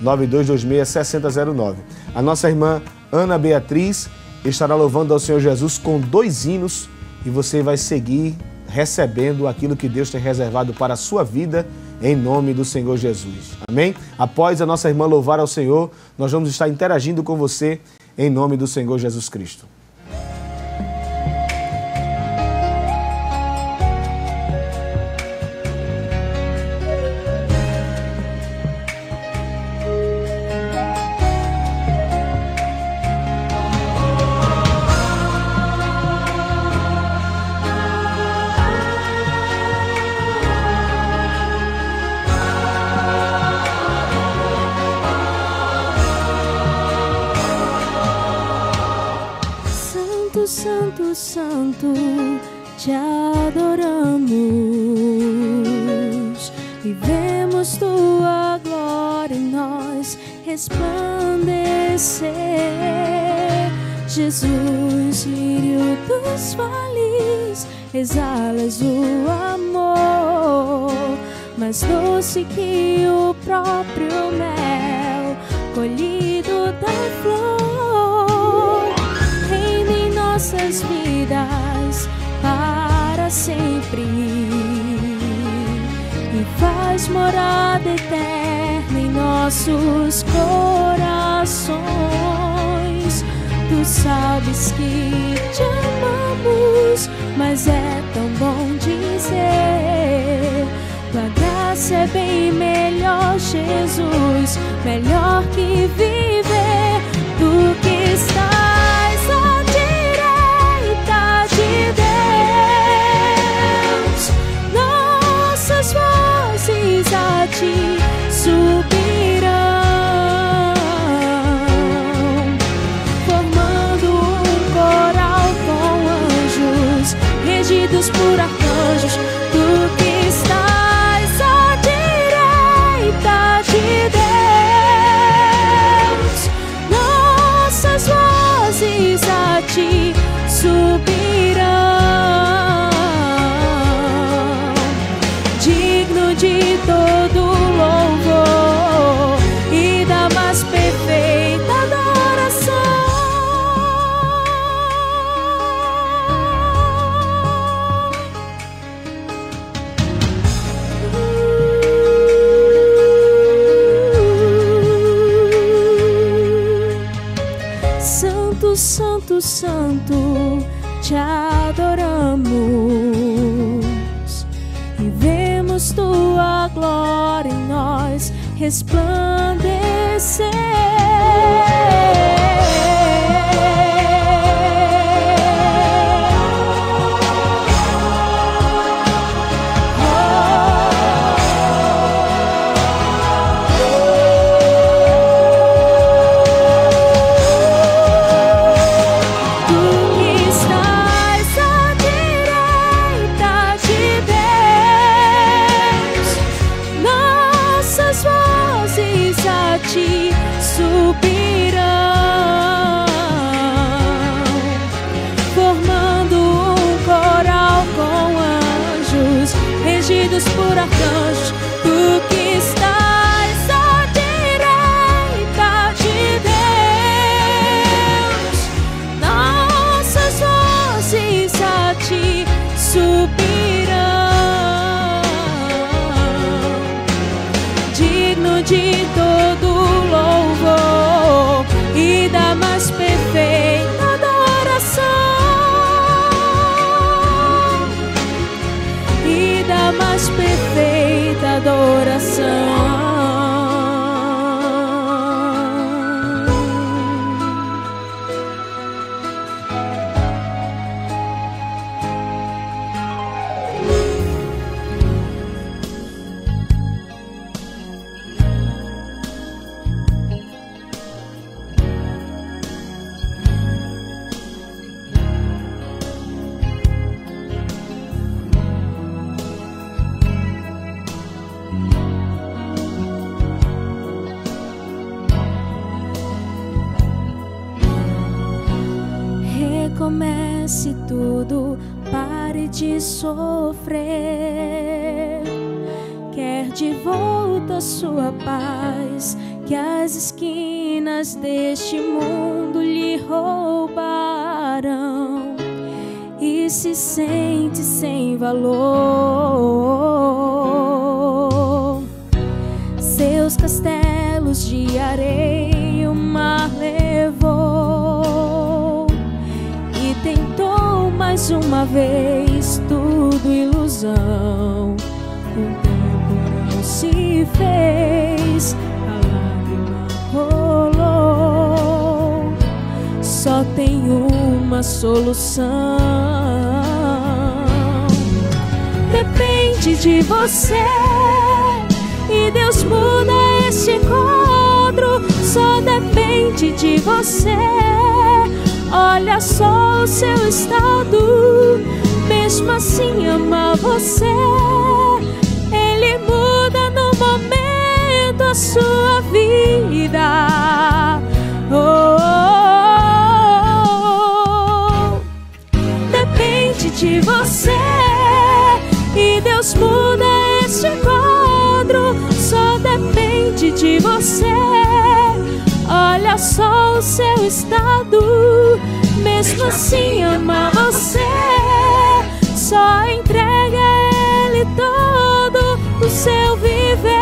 99226-6009. A nossa irmã Ana Beatriz estará louvando ao Senhor Jesus com 2 hinos e você vai seguir recebendo aquilo que Deus tem reservado para a sua vida em nome do Senhor Jesus. Amém? Após a nossa irmã louvar ao Senhor, nós vamos estar interagindo com você em nome do Senhor Jesus Cristo. Santo, Santo, te adoramos e vemos tua glória em nós resplandecer. Jesus, lírio dos vales, exalas o amor, mais doce que o próprio mel colhido da flor. Nossas vidas para sempre e faz morada eterna em nossos corações. Tu sabes que te amamos, mas é tão bom dizer: tua graça é bem melhor, Jesus, melhor que viver. Tu que estás de Deus, nossas vozes a ti subirão, formando um coral com anjos, regidos por arcanjos. Tu que estás à direita de Deus, nossas vozes a ti subirão, digno de todo louvor e da mais perfeita adoração. Santo, Santo, Santo, te adoramos e vemos tua glória em nós resplandecer. Subirão, formando um coral com anjos, regidos por arcanjos. Tu que estás à direita de Deus, nossas vozes a ti subirão, digno de todo recomece tudo, pare de sofrer. Quer de volta sua paz, que as esquinas deste mundo lhe roubaram, e se sente sem valor. Seus castelos de areia o mar levou, e tentou mais uma vez, tudo ilusão. O temporal se fez, a lágrima rolou. Só tem uma solução. Depende de você, e Deus muda este quadro. Só depende de você. Olha só o seu estado, mesmo assim ama você. Ele muda no momento a sua vida. Depende de você, e Deus muda este quadro. Só depende de você. Olha só o seu estado, mesmo assim ama você. Só entrega a Ele todo o seu viver.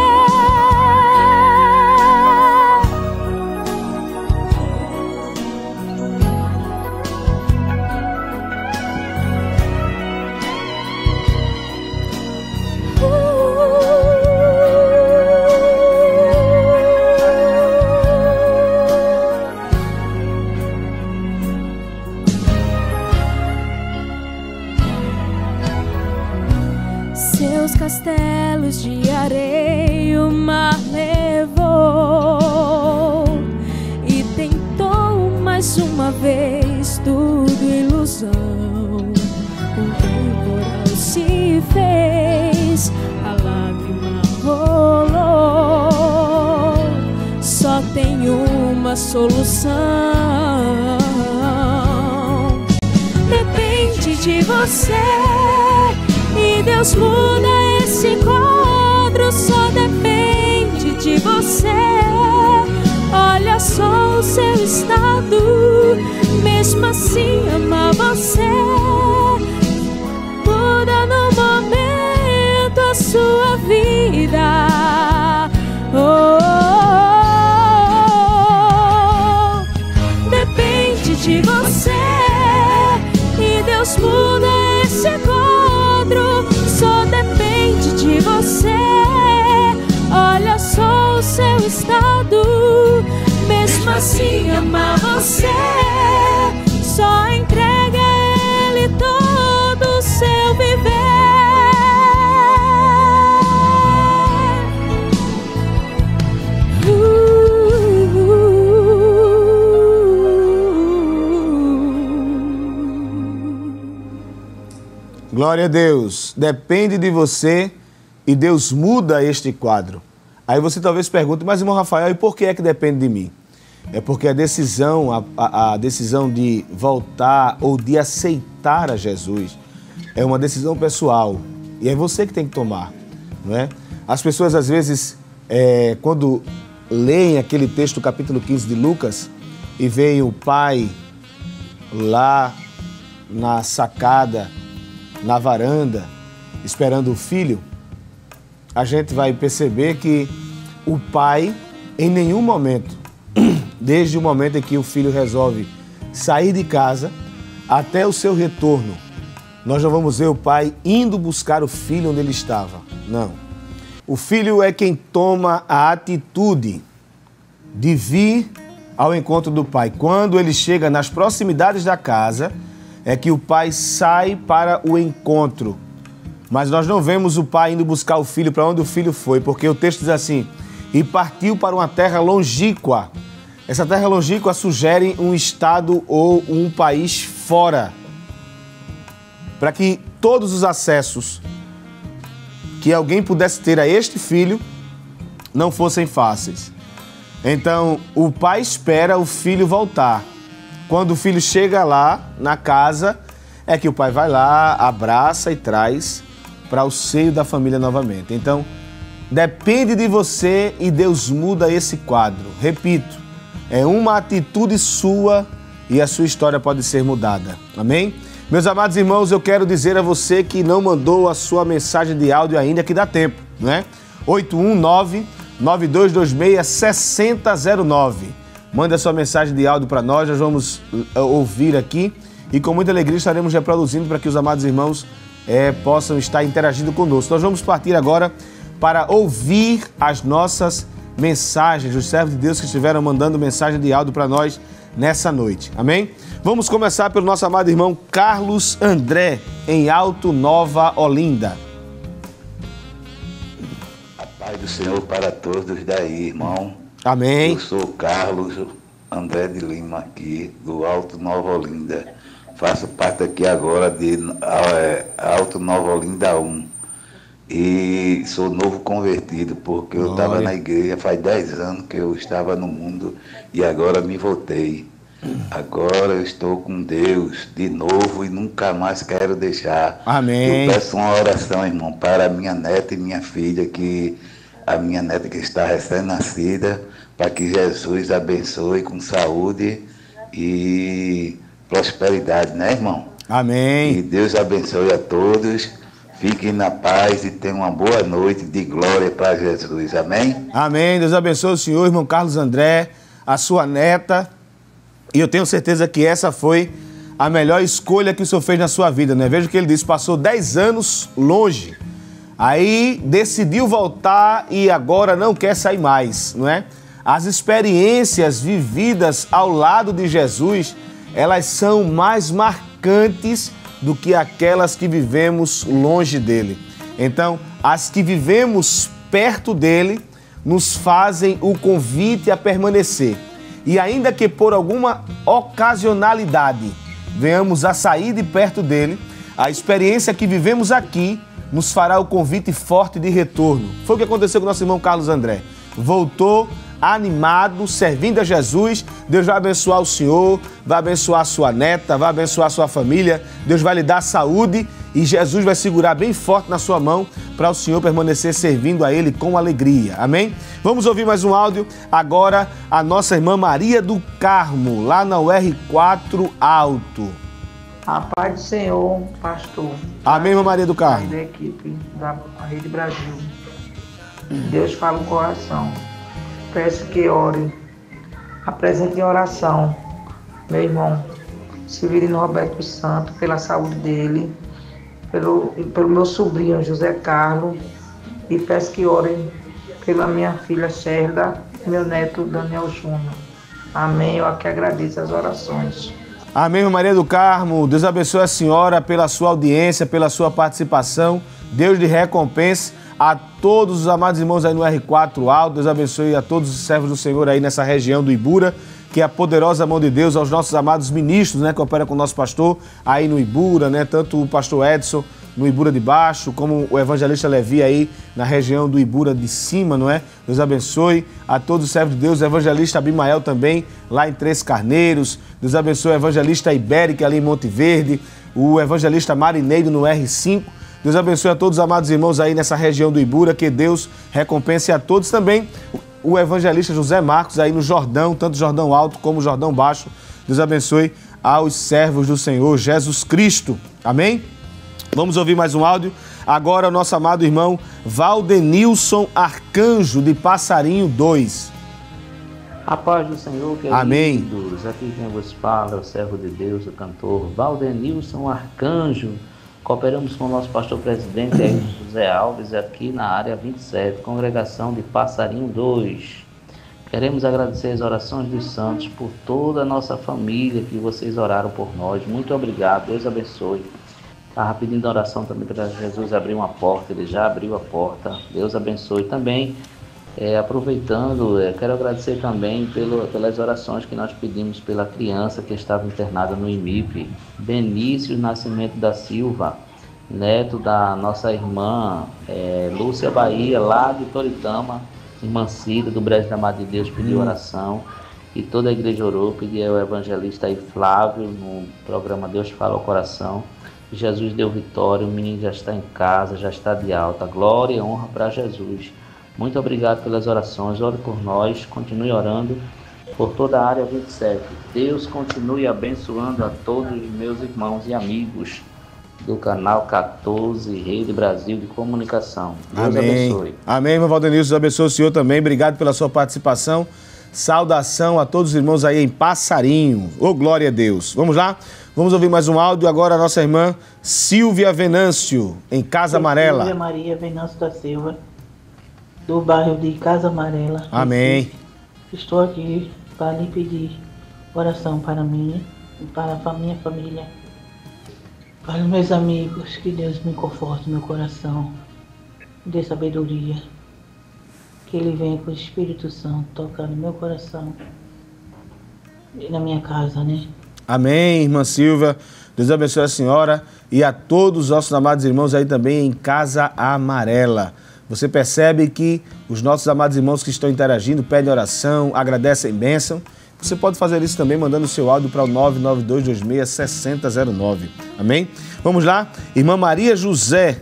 Seus castelos de areia o mar levou, e tentou mais uma vez, tudo ilusão. O temporal se fez, a lágrima rolou. Só tem uma solução. Depende de você, e Deus muda esse quadro. Só depende de você. Olha só o seu estado, mesmo assim ama você. Muda no momento a sua vida. Depende de você, e Deus muda esse quadro. Só depende de você. Olha só o seu estado, mesmo assim ama você. Só entrega a Ele todo o seu viver. Glória a Deus. Depende de você, e Deus muda este quadro. Aí você talvez pergunte, mas irmão Rafael, e por que é que depende de mim? É porque a decisão de voltar ou de aceitar a Jesus é uma decisão pessoal. E é você que tem que tomar, não é? As pessoas, às vezes, quando leem aquele texto, capítulo 15 de Lucas, e veem o pai lá na sacada, na varanda, esperando o filho, a gente vai perceber que o pai, em nenhum momento, desde o momento em que o filho resolve sair de casa até o seu retorno, nós não vamos ver o pai indo buscar o filho onde ele estava. Não. O filho é quem toma a atitude de vir ao encontro do pai. Quando ele chega nas proximidades da casa, é que o pai sai para o encontro. Mas nós não vemos o pai indo buscar o filho para onde o filho foi, porque o texto diz assim, e partiu para uma terra longínqua. Essa terra longínqua sugere um estado ou um país fora, para que todos os acessos que alguém pudesse ter a este filho não fossem fáceis. Então, o pai espera o filho voltar. quando o filho chega lá na casa, é que o pai vai lá, abraça e traz para o seio da família novamente. Então, depende de você e Deus muda esse quadro. Repito, é uma atitude sua e a sua história pode ser mudada. Amém? Meus amados irmãos, eu quero dizer a você que não mandou a sua mensagem de áudio ainda, que dá tempo, né? 819-9226-6009. Manda a sua mensagem de áudio para nós vamos ouvir aqui e com muita alegria estaremos reproduzindo para que os amados irmãos possam estar interagindo conosco. Nós vamos partir agora para ouvir as nossas mensagens, os servos de Deus que estiveram mandando mensagem de áudio para nós nessa noite. Amém? Vamos começar pelo nosso amado irmão Carlos André, em Alto Nova Olinda. A paz do Senhor para todos daí, irmão. Amém. Eu sou Carlos André de Lima, aqui do Alto Nova Olinda. Faço parte aqui agora de Alto Nova Olinda 1. E sou novo convertido, porque eu estava na igreja faz 10 anos que eu estava no mundo e agora me voltei. Agora eu estou com Deus de novo e nunca mais quero deixar. Amém. Eu peço uma oração, irmão, para a minha neta e minha filha, a minha neta que está recém-nascida, para que Jesus abençoe com saúde e prosperidade, né, irmão? Amém. E Deus abençoe a todos. Fiquem na paz e tenham uma boa noite de glória para Jesus. Amém? Amém. Deus abençoe o senhor, irmão Carlos André, a sua neta. E eu tenho certeza que essa foi a melhor escolha que o senhor fez na sua vida, né? Veja o que ele disse, passou 10 anos longe. Aí decidiu voltar e agora não quer sair mais, não é? As experiências vividas ao lado de Jesus, elas são mais marcantes do que aquelas que vivemos longe dele. Então, as que vivemos perto dele nos fazem o convite a permanecer. E ainda que por alguma ocasionalidade venhamos a sair de perto dele, a experiência que vivemos aqui nos fará o convite forte de retorno. Foi o que aconteceu com o nosso irmão Carlos André. Voltou animado, servindo a Jesus. Deus vai abençoar o senhor, vai abençoar a sua neta, vai abençoar a sua família. Deus vai lhe dar saúde e Jesus vai segurar bem forte na sua mão para o senhor permanecer servindo a ele com alegria. Amém? Vamos ouvir mais um áudio. Agora a nossa irmã Maria do Carmo, lá na UR4 Alto. A paz do Senhor, pastor. Amém, irmã Maria do Carmo. Da equipe da Rede Brasil. Deus fala o coração. Peço que ore. Apresente em oração, meu irmão Severino Roberto Santos, pela saúde dele, pelo meu sobrinho José Carlos, e peço que ore pela minha filha Sherda e meu neto Daniel Júnior. Amém. Eu aqui agradeço as orações. Amém, Maria do Carmo. Deus abençoe a senhora pela sua audiência, pela sua participação. Deus lhe recompense. A todos os amados irmãos aí no R4 Alto, Deus abençoe a todos os servos do Senhor aí nessa região do Ibura, que é a poderosa mão de Deus, aos nossos amados ministros, né, que operam com o nosso pastor aí no Ibura, né, tanto o pastor Edson no Ibura de baixo, como o evangelista Levi aí na região do Ibura de cima, não é? Deus abençoe a todos os servos de Deus, o evangelista Abimael também, lá em Três Carneiros. Deus abençoe o evangelista Ibérica ali em Monte Verde, o evangelista Marineiro no R5. Deus abençoe a todos os amados irmãos aí nessa região do Ibura, que Deus recompense a todos também. O evangelista José Marcos aí no Jordão, tanto Jordão Alto como Jordão Baixo. Deus abençoe aos servos do Senhor Jesus Cristo. Amém? Vamos ouvir mais um áudio. Agora o nosso amado irmão Valdenilson Arcanjo, de Passarinho 2. A paz do Senhor, queridos. Amém. Aqui quem vos fala é o servo de Deus, o cantor Valdenilson Arcanjo. Cooperamos com o nosso pastor presidente José Alves, aqui na área 27, congregação de Passarinho 2. Queremos agradecer as orações dos santos por toda a nossa família que vocês oraram por nós. Muito obrigado, Deus abençoe. Estava pedindo oração também para Jesus abrir uma porta, ele já abriu a porta. Deus abençoe também. Aproveitando, quero agradecer também pelas orações que nós pedimos pela criança que estava internada no IMIP, Benício Nascimento da Silva, neto da nossa irmã Lúcia Bahia, lá de Toritama, irmã Cida, do Brejo da Amada de Deus, pediu oração. e toda a igreja orou, pedi ao evangelista aí Flávio no programa Deus Fala ao Coração. Jesus deu vitória, o menino já está em casa, já está de alta. Glória e honra para Jesus. Muito obrigado pelas orações, ore por nós, continue orando por toda a área 27. Deus continue abençoando a todos os meus irmãos e amigos do canal 14, Rede Brasil de Comunicação. Deus abençoe. Amém, irmão Valdenilson, Deus abençoe o senhor também. Obrigado pela sua participação. Saudação a todos os irmãos aí em Passarinho. Ô, glória a Deus. Vamos lá? Vamos ouvir mais um áudio. Agora a nossa irmã Silvia Venâncio, em Casa Amarela. Silvia Maria Venâncio da Silva, do bairro de Casa Amarela. Amém. Recife. Estou aqui para lhe pedir oração para mim e para a minha família, para os meus amigos, que Deus me conforte meu coração, me dê sabedoria, que Ele venha com o Espírito Santo tocar no meu coração e na minha casa, né? Amém, irmã Silvia. Deus abençoe a senhora e a todos os nossos amados irmãos aí também em Casa Amarela. Você percebe que os nossos amados irmãos que estão interagindo pedem oração, agradecem bênção. Você pode fazer isso também mandando o seu áudio para o 992266009. Amém? Vamos lá. Irmã Maria José,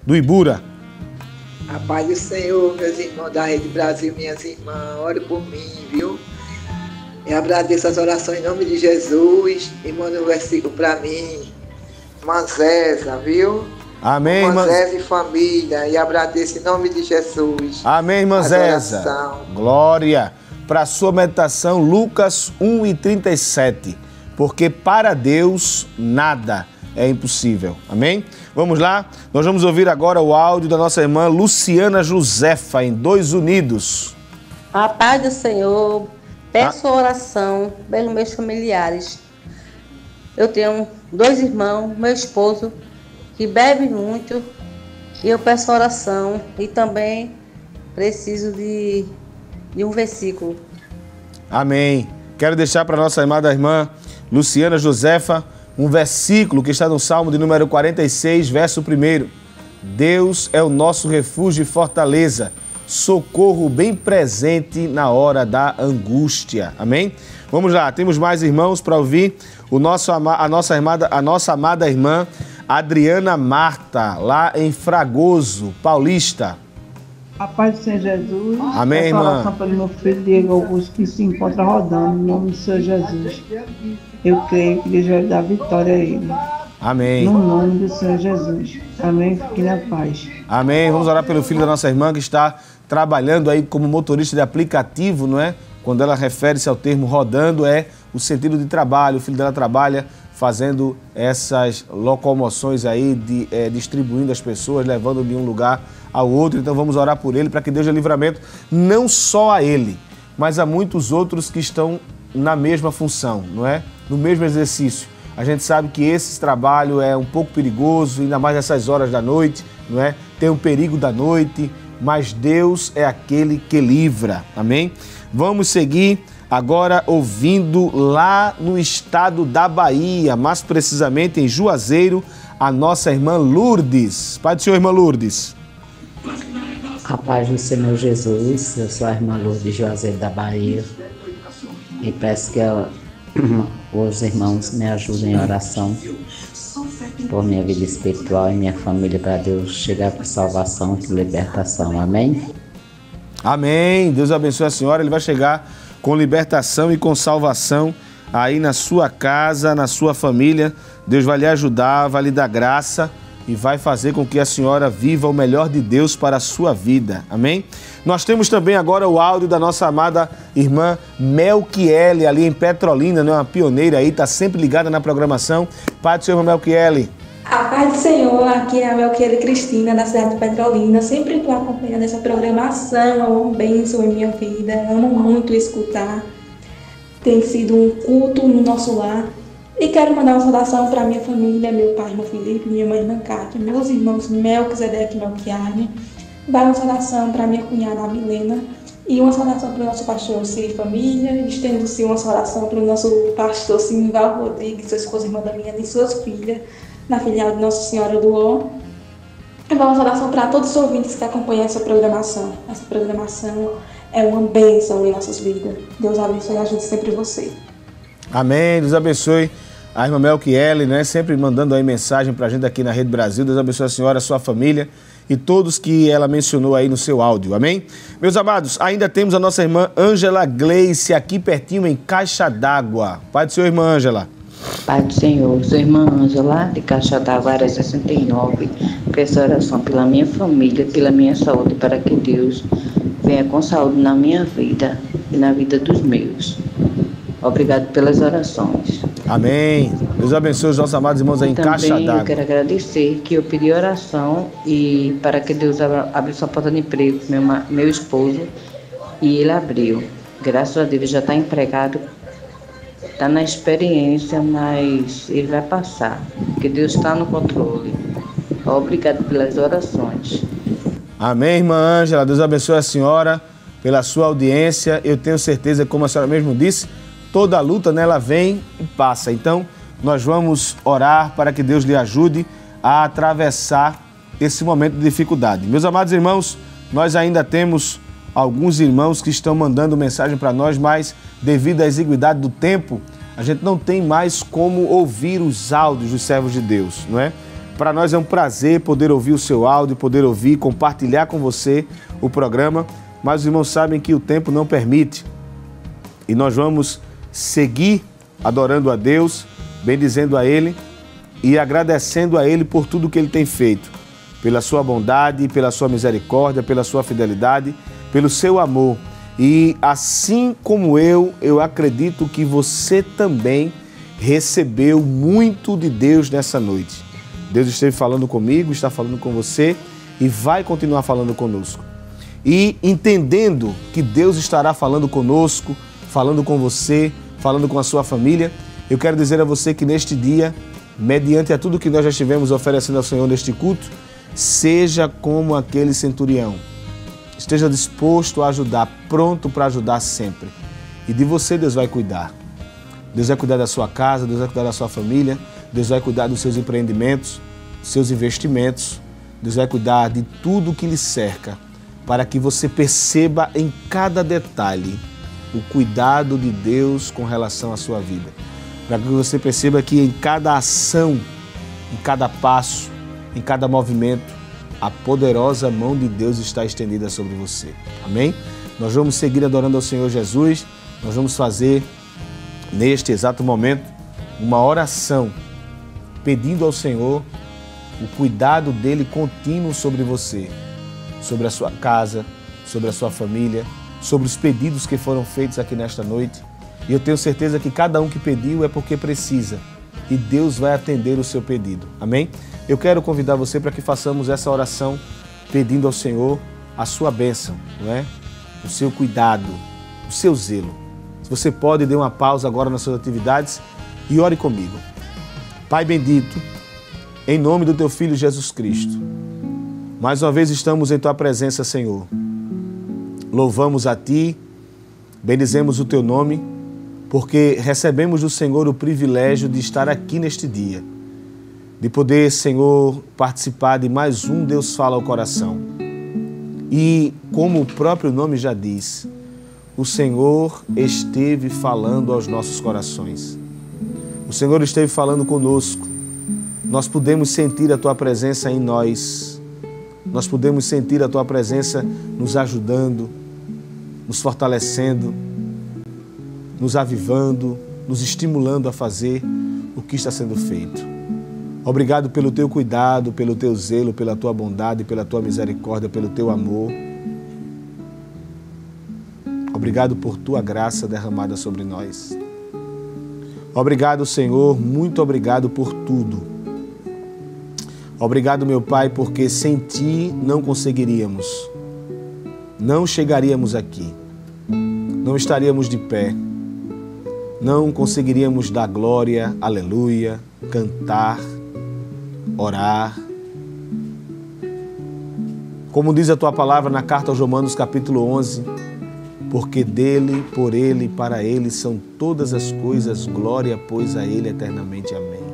do Ibura. A paz do Senhor, meus irmãos da Rede Brasil, minhas irmãs, ore por mim, viu? Eu agradeço as orações em nome de Jesus e manda um versículo para mim. Manzesa, viu? Amém, irmã Zéza e família, e agradeço em nome de Jesus. Amém, irmã Zéza. Glória. Para a sua meditação, Lucas 1:37. Porque para Deus nada é impossível. Amém? Vamos lá? Nós vamos ouvir agora o áudio da nossa irmã Luciana Josefa, em Dois Unidos. A paz do Senhor, peço oração pelos meus familiares. Eu tenho 2 irmãos, meu esposo, que bebe muito, e eu peço oração e também preciso de um versículo. Amém. Quero deixar para a nossa amada irmã Luciana Josefa um versículo que está no Salmo de número 46, verso 1. Deus é o nosso refúgio e fortaleza, socorro bem presente na hora da angústia. Amém? Vamos lá, temos mais irmãos para ouvir a nossa amada irmã Adriana Marta, lá em Fragoso, Paulista. A paz do Senhor Jesus. Amém, essa irmã. oração pelo meu filho Diego Augusto, que se encontra rodando, em nome do Senhor Jesus. Eu creio que Deus vai dar vitória a ele. Amém. No nome do Senhor Jesus. Amém. Fique na paz. Amém. Vamos orar pelo filho da nossa irmã que está trabalhando aí como motorista de aplicativo, não é? Quando ela refere-se ao termo rodando, é o sentido de trabalho. O filho dela trabalha fazendo essas locomoções aí, distribuindo as pessoas, levando de um lugar ao outro. Então vamos orar por ele, para que Deus dê livramento, não só a ele, mas a muitos outros que estão na mesma função, não é? No mesmo exercício. A gente sabe que esse trabalho é um pouco perigoso, ainda mais nessas horas da noite, não é? Tem o perigo da noite, mas Deus é aquele que livra. Amém? Vamos seguir agora ouvindo lá no estado da Bahia, mais precisamente em Juazeiro, a nossa irmã Lourdes. Pai do Senhor, irmã Lourdes. A paz do Senhor Jesus, eu sou a irmã Lourdes Juazeiro da Bahia e peço que os irmãos me ajudem em oração por minha vida espiritual e minha família, para Deus chegar com salvação e libertação. Amém? Amém. Deus abençoe a senhora. Ele vai chegar com libertação e com salvação aí na sua casa, na sua família. Deus vai lhe ajudar, vai lhe dar graça e vai fazer com que a senhora viva o melhor de Deus para a sua vida. Amém? Nós temos também agora o áudio da nossa amada irmã Melquiele, ali em Petrolina, né? Uma pioneira aí, está sempre ligada na programação. Pai do Senhor, irmã Melquiele. A paz do Senhor, aqui é a Melquiele Cristina, da cidade de Petrolina. Sempre estou acompanhando essa programação, é uma bênção em minha vida, amo muito escutar. Tem sido um culto no nosso lar. E quero mandar uma saudação para minha família, meu pai, irmão Felipe, minha mãe, irmã Cátia, meus irmãos Melquisedeque e Melquiane. Vai uma saudação para minha cunhada Milena e uma saudação para o nosso pastor Ciro e família. Estendo-se uma saudação para o nosso pastor Sinival Rodrigues, sua esposa irmã Damiana e suas filhas, na filial de Nossa Senhora do Ó. E uma saudação para todos os ouvintes que acompanham essa programação. Essa programação é uma bênção em nossas vidas. Deus abençoe e ajude sempre você. Amém, Deus abençoe a irmã Melquiele, né? Sempre mandando aí mensagem pra gente aqui na Rede Brasil. Deus abençoe a senhora, a sua família e todos que ela mencionou aí no seu áudio, amém? Meus amados, ainda temos a nossa irmã Ângela Gleice aqui pertinho em Caixa d'Água. Pai do Senhor, irmã Ângela. Pai do Senhor, sou irmã Ângela, de Caixa d'Água, área 69. Peço oração pela minha família, pela minha saúde, para que Deus venha com saúde na minha vida e na vida dos meus. Obrigado pelas orações. Amém. Deus abençoe os nossos amados irmãos aí em Caixa d'Água. Também eu quero agradecer que eu pedi oração e para que Deus abra sua porta de emprego, meu esposo, e ele abriu. Graças a Deus ele já está empregado, está na experiência, mas ele vai passar, porque Deus está no controle. Obrigado pelas orações. Amém, irmã Ângela. Deus abençoe a senhora pela sua audiência. Eu tenho certeza, como a senhora mesmo disse, toda luta nela vem e passa. Então, nós vamos orar para que Deus lhe ajude a atravessar esse momento de dificuldade. Meus amados irmãos, nós ainda temos alguns irmãos que estão mandando mensagem para nós, mas devido à exiguidade do tempo, a gente não tem mais como ouvir os áudios dos servos de Deus, não é? Para nós é um prazer poder ouvir o seu áudio, poder ouvir, compartilhar com você o programa, mas os irmãos sabem que o tempo não permite. E nós vamos seguir adorando a Deus, bendizendo a Ele e agradecendo a Ele por tudo que Ele tem feito, pela sua bondade, pela sua misericórdia, pela sua fidelidade, pelo seu amor. E assim como eu acredito que você também recebeu muito de Deus nessa noite. Deus esteve falando comigo, está falando com você e vai continuar falando conosco. E entendendo que Deus estará falando conosco, falando com você, falando com a sua família, eu quero dizer a você que neste dia, mediante a tudo que nós já estivemos oferecendo ao Senhor neste culto, seja como aquele centurião. Esteja disposto a ajudar, pronto para ajudar sempre. E de você Deus vai cuidar. Deus vai cuidar da sua casa, Deus vai cuidar da sua família, Deus vai cuidar dos seus empreendimentos, dos seus investimentos, Deus vai cuidar de tudo que lhe cerca, para que você perceba em cada detalhe o cuidado de Deus com relação à sua vida. Para que você perceba que em cada ação, em cada passo, em cada movimento, a poderosa mão de Deus está estendida sobre você. Amém? Nós vamos seguir adorando ao Senhor Jesus, nós vamos fazer neste exato momento uma oração pedindo ao Senhor o cuidado dele contínuo sobre você, sobre a sua casa, sobre a sua família, sobre os pedidos que foram feitos aqui nesta noite. E eu tenho certeza que cada um que pediu é porque precisa e Deus vai atender o seu pedido. Amém? Eu quero convidar você para que façamos essa oração pedindo ao Senhor a sua bênção, não é? O seu cuidado, o seu zelo. Se você pode, dê uma pausa agora nas suas atividades e ore comigo. Pai bendito, em nome do Teu Filho Jesus Cristo, mais uma vez estamos em Tua presença, Senhor. Louvamos a Ti, bendizemos o Teu nome, porque recebemos do Senhor o privilégio de estar aqui neste dia, de poder, Senhor, participar de mais um Deus Fala ao Coração. E, como o próprio nome já diz, o Senhor esteve falando aos nossos corações. O Senhor esteve falando conosco. Nós podemos sentir a Tua presença em nós. Nós podemos sentir a Tua presença nos ajudando, nos fortalecendo, nos avivando, nos estimulando a fazer o que está sendo feito. Obrigado pelo Teu cuidado, pelo Teu zelo, pela Tua bondade, pela Tua misericórdia, pelo Teu amor. Obrigado por Tua graça derramada sobre nós. Obrigado, Senhor, muito obrigado por tudo. Obrigado, meu Pai, porque sem Ti não conseguiríamos, não chegaríamos aqui, não estaríamos de pé, não conseguiríamos dar glória, aleluia, cantar, orar. Como diz a Tua palavra na carta aos Romanos, capítulo 11, porque dele, por ele e para ele são todas as coisas, glória, pois a ele eternamente. Amém.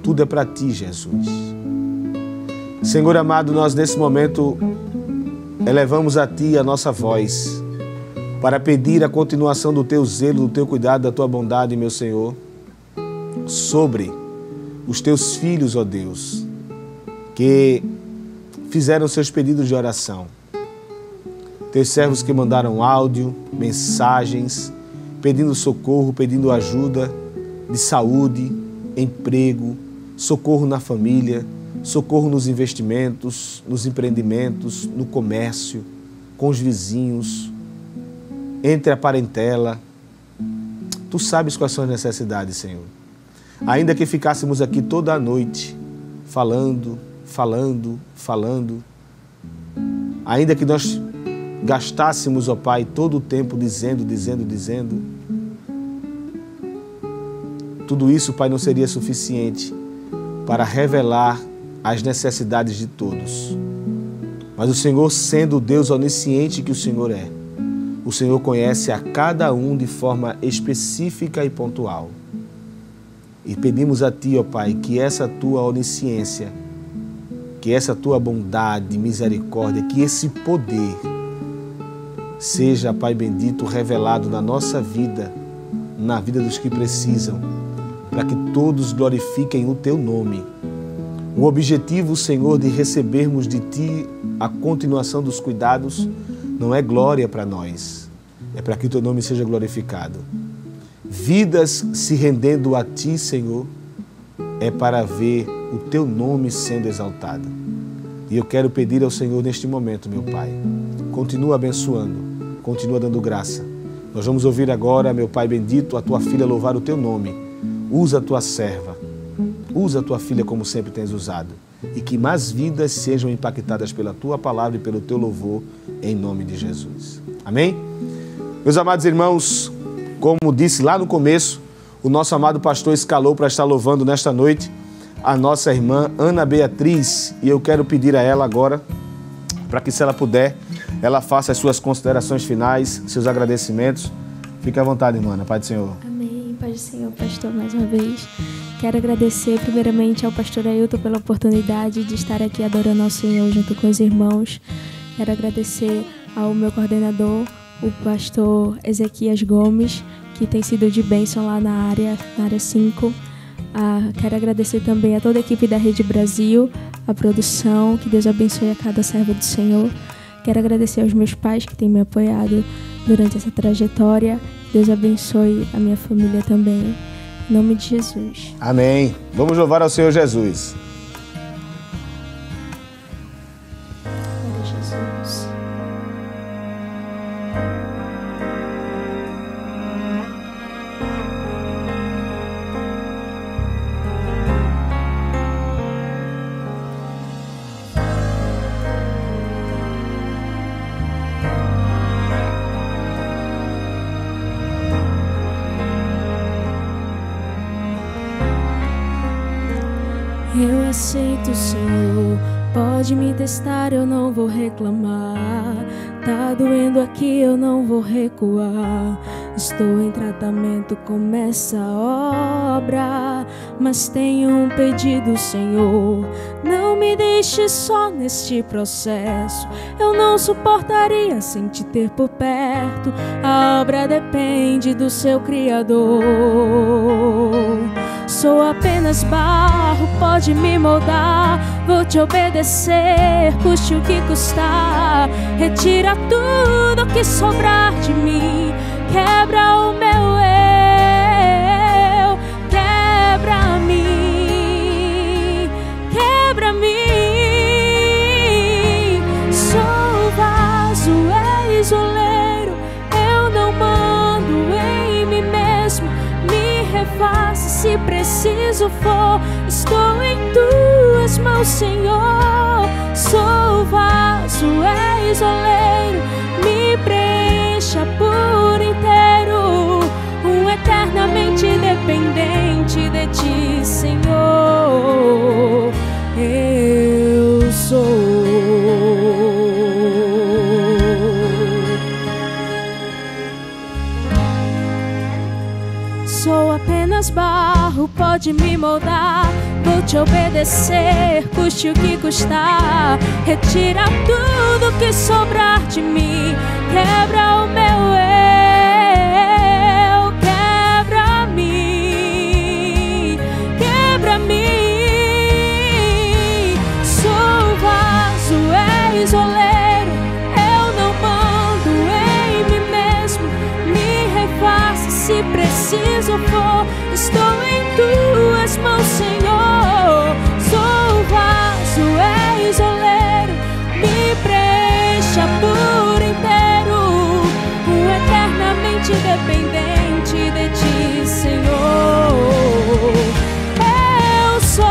Tudo é para Ti, Jesus. Senhor amado, nós nesse momento elevamos a Ti a nossa voz para pedir a continuação do Teu zelo, do Teu cuidado, da Tua bondade, meu Senhor, sobre os Teus filhos, ó Deus, que fizeram seus pedidos de oração. Teus servos que mandaram áudio, mensagens, pedindo socorro, pedindo ajuda de saúde, emprego, socorro na família, socorro nos investimentos, nos empreendimentos, no comércio, com os vizinhos, entre a parentela. Tu sabes quais são as necessidades, Senhor. Ainda que ficássemos aqui toda a noite, falando, ainda que nós gastássemos, ó Pai, todo o tempo dizendo, tudo isso, Pai, não seria suficiente para revelar as necessidades de todos. Mas o Senhor, sendo o Deus onisciente que o Senhor é, o Senhor conhece a cada um de forma específica e pontual. E pedimos a Ti, ó Pai, que essa Tua onisciência, que essa Tua bondade, misericórdia, que esse poder seja, Pai bendito, revelado na nossa vida, na vida dos que precisam, para que todos glorifiquem o Teu nome. O objetivo, Senhor, de recebermos de Ti a continuação dos cuidados não é glória para nós, é para que o Teu nome seja glorificado. Vidas se rendendo a Ti, Senhor, é para ver o Teu nome sendo exaltado. E eu quero pedir ao Senhor neste momento, meu Pai, continua abençoando, continua dando graça. Nós vamos ouvir agora, meu Pai bendito, a Tua filha louvar o Teu nome. Usa a Tua serva, usa a Tua filha como sempre tens usado. E que mais vidas sejam impactadas pela Tua palavra e pelo Teu louvor, em nome de Jesus. Amém? Meus amados irmãos, como disse lá no começo, o nosso amado pastor escalou para estar louvando nesta noite a nossa irmã Ana Beatriz. E eu quero pedir a ela agora, para que, se ela puder, ela faça as suas considerações finais, seus agradecimentos. Fique à vontade, irmã. Pai do Senhor. Amém. Pai do Senhor, pastor, mais uma vez. Quero agradecer primeiramente ao pastor Ailton pela oportunidade de estar aqui adorando ao Senhor junto com os irmãos. Quero agradecer ao meu coordenador, o pastor Ezequias Gomes, que tem sido de bênção lá na área 5. Quero agradecer também a toda a equipe da Rede Brasil, a produção, que Deus abençoe a cada servo do Senhor. Quero agradecer aos meus pais que têm me apoiado durante essa trajetória. Deus abençoe a minha família também. Em nome de Jesus. Amém. Vamos louvar ao Senhor Jesus. Glória a Jesus. Eu aceito, Senhor, pode me testar, eu não vou reclamar. Tá doendo aqui, eu não vou recuar. Estou em tratamento, começa a obra. Mas tenho um pedido, Senhor, não me deixe só neste processo. Eu não suportaria sem te ter por perto. A obra depende do seu Criador. Sou apenas barro, pode me moldar. Vou te obedecer, custe o que custar. Retira tudo que sobrar de mim. Quebra o meu eu, quebra-me, quebra-me. Sou vaso, és oleiro, eu não mando em mim mesmo. Me refaça se preciso for, estou em tuas mãos, Senhor. Sou vaso, és oleiro, me preencha por inteiro. Eternamente dependente de ti, Senhor, eu sou. Sou apenas barro, pode pode me moldar. Vou te obedecer, custe o que custar. Retira tudo que sobrar de mim. Quebra o meu eu, quebra-me, quebra-me. Sou vaso, és oleiro, eu não mando em mim mesmo. Me refaça se preciso for, estou em tuas mãos, Senhor. Sou vaso, és oleiro, me preencha por inteiro, eternamente dependente de ti, Senhor. Eu sou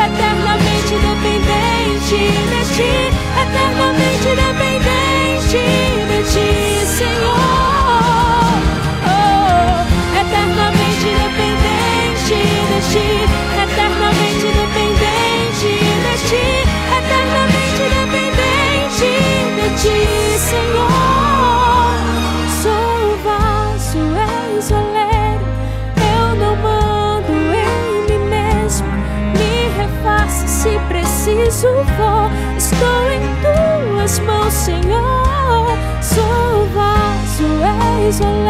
eternamente dependente de ti, eternamente dependente de ti, Senhor. Oh, eternamente dependente de ti, eternamente dependente de ti, eternamente dependente de ti, Senhor. Sou vaso, és oleiro, eu não mando em mim mesmo. Me refaça se preciso for, estou em tuas mãos, Senhor. Sou vaso, és oleiro.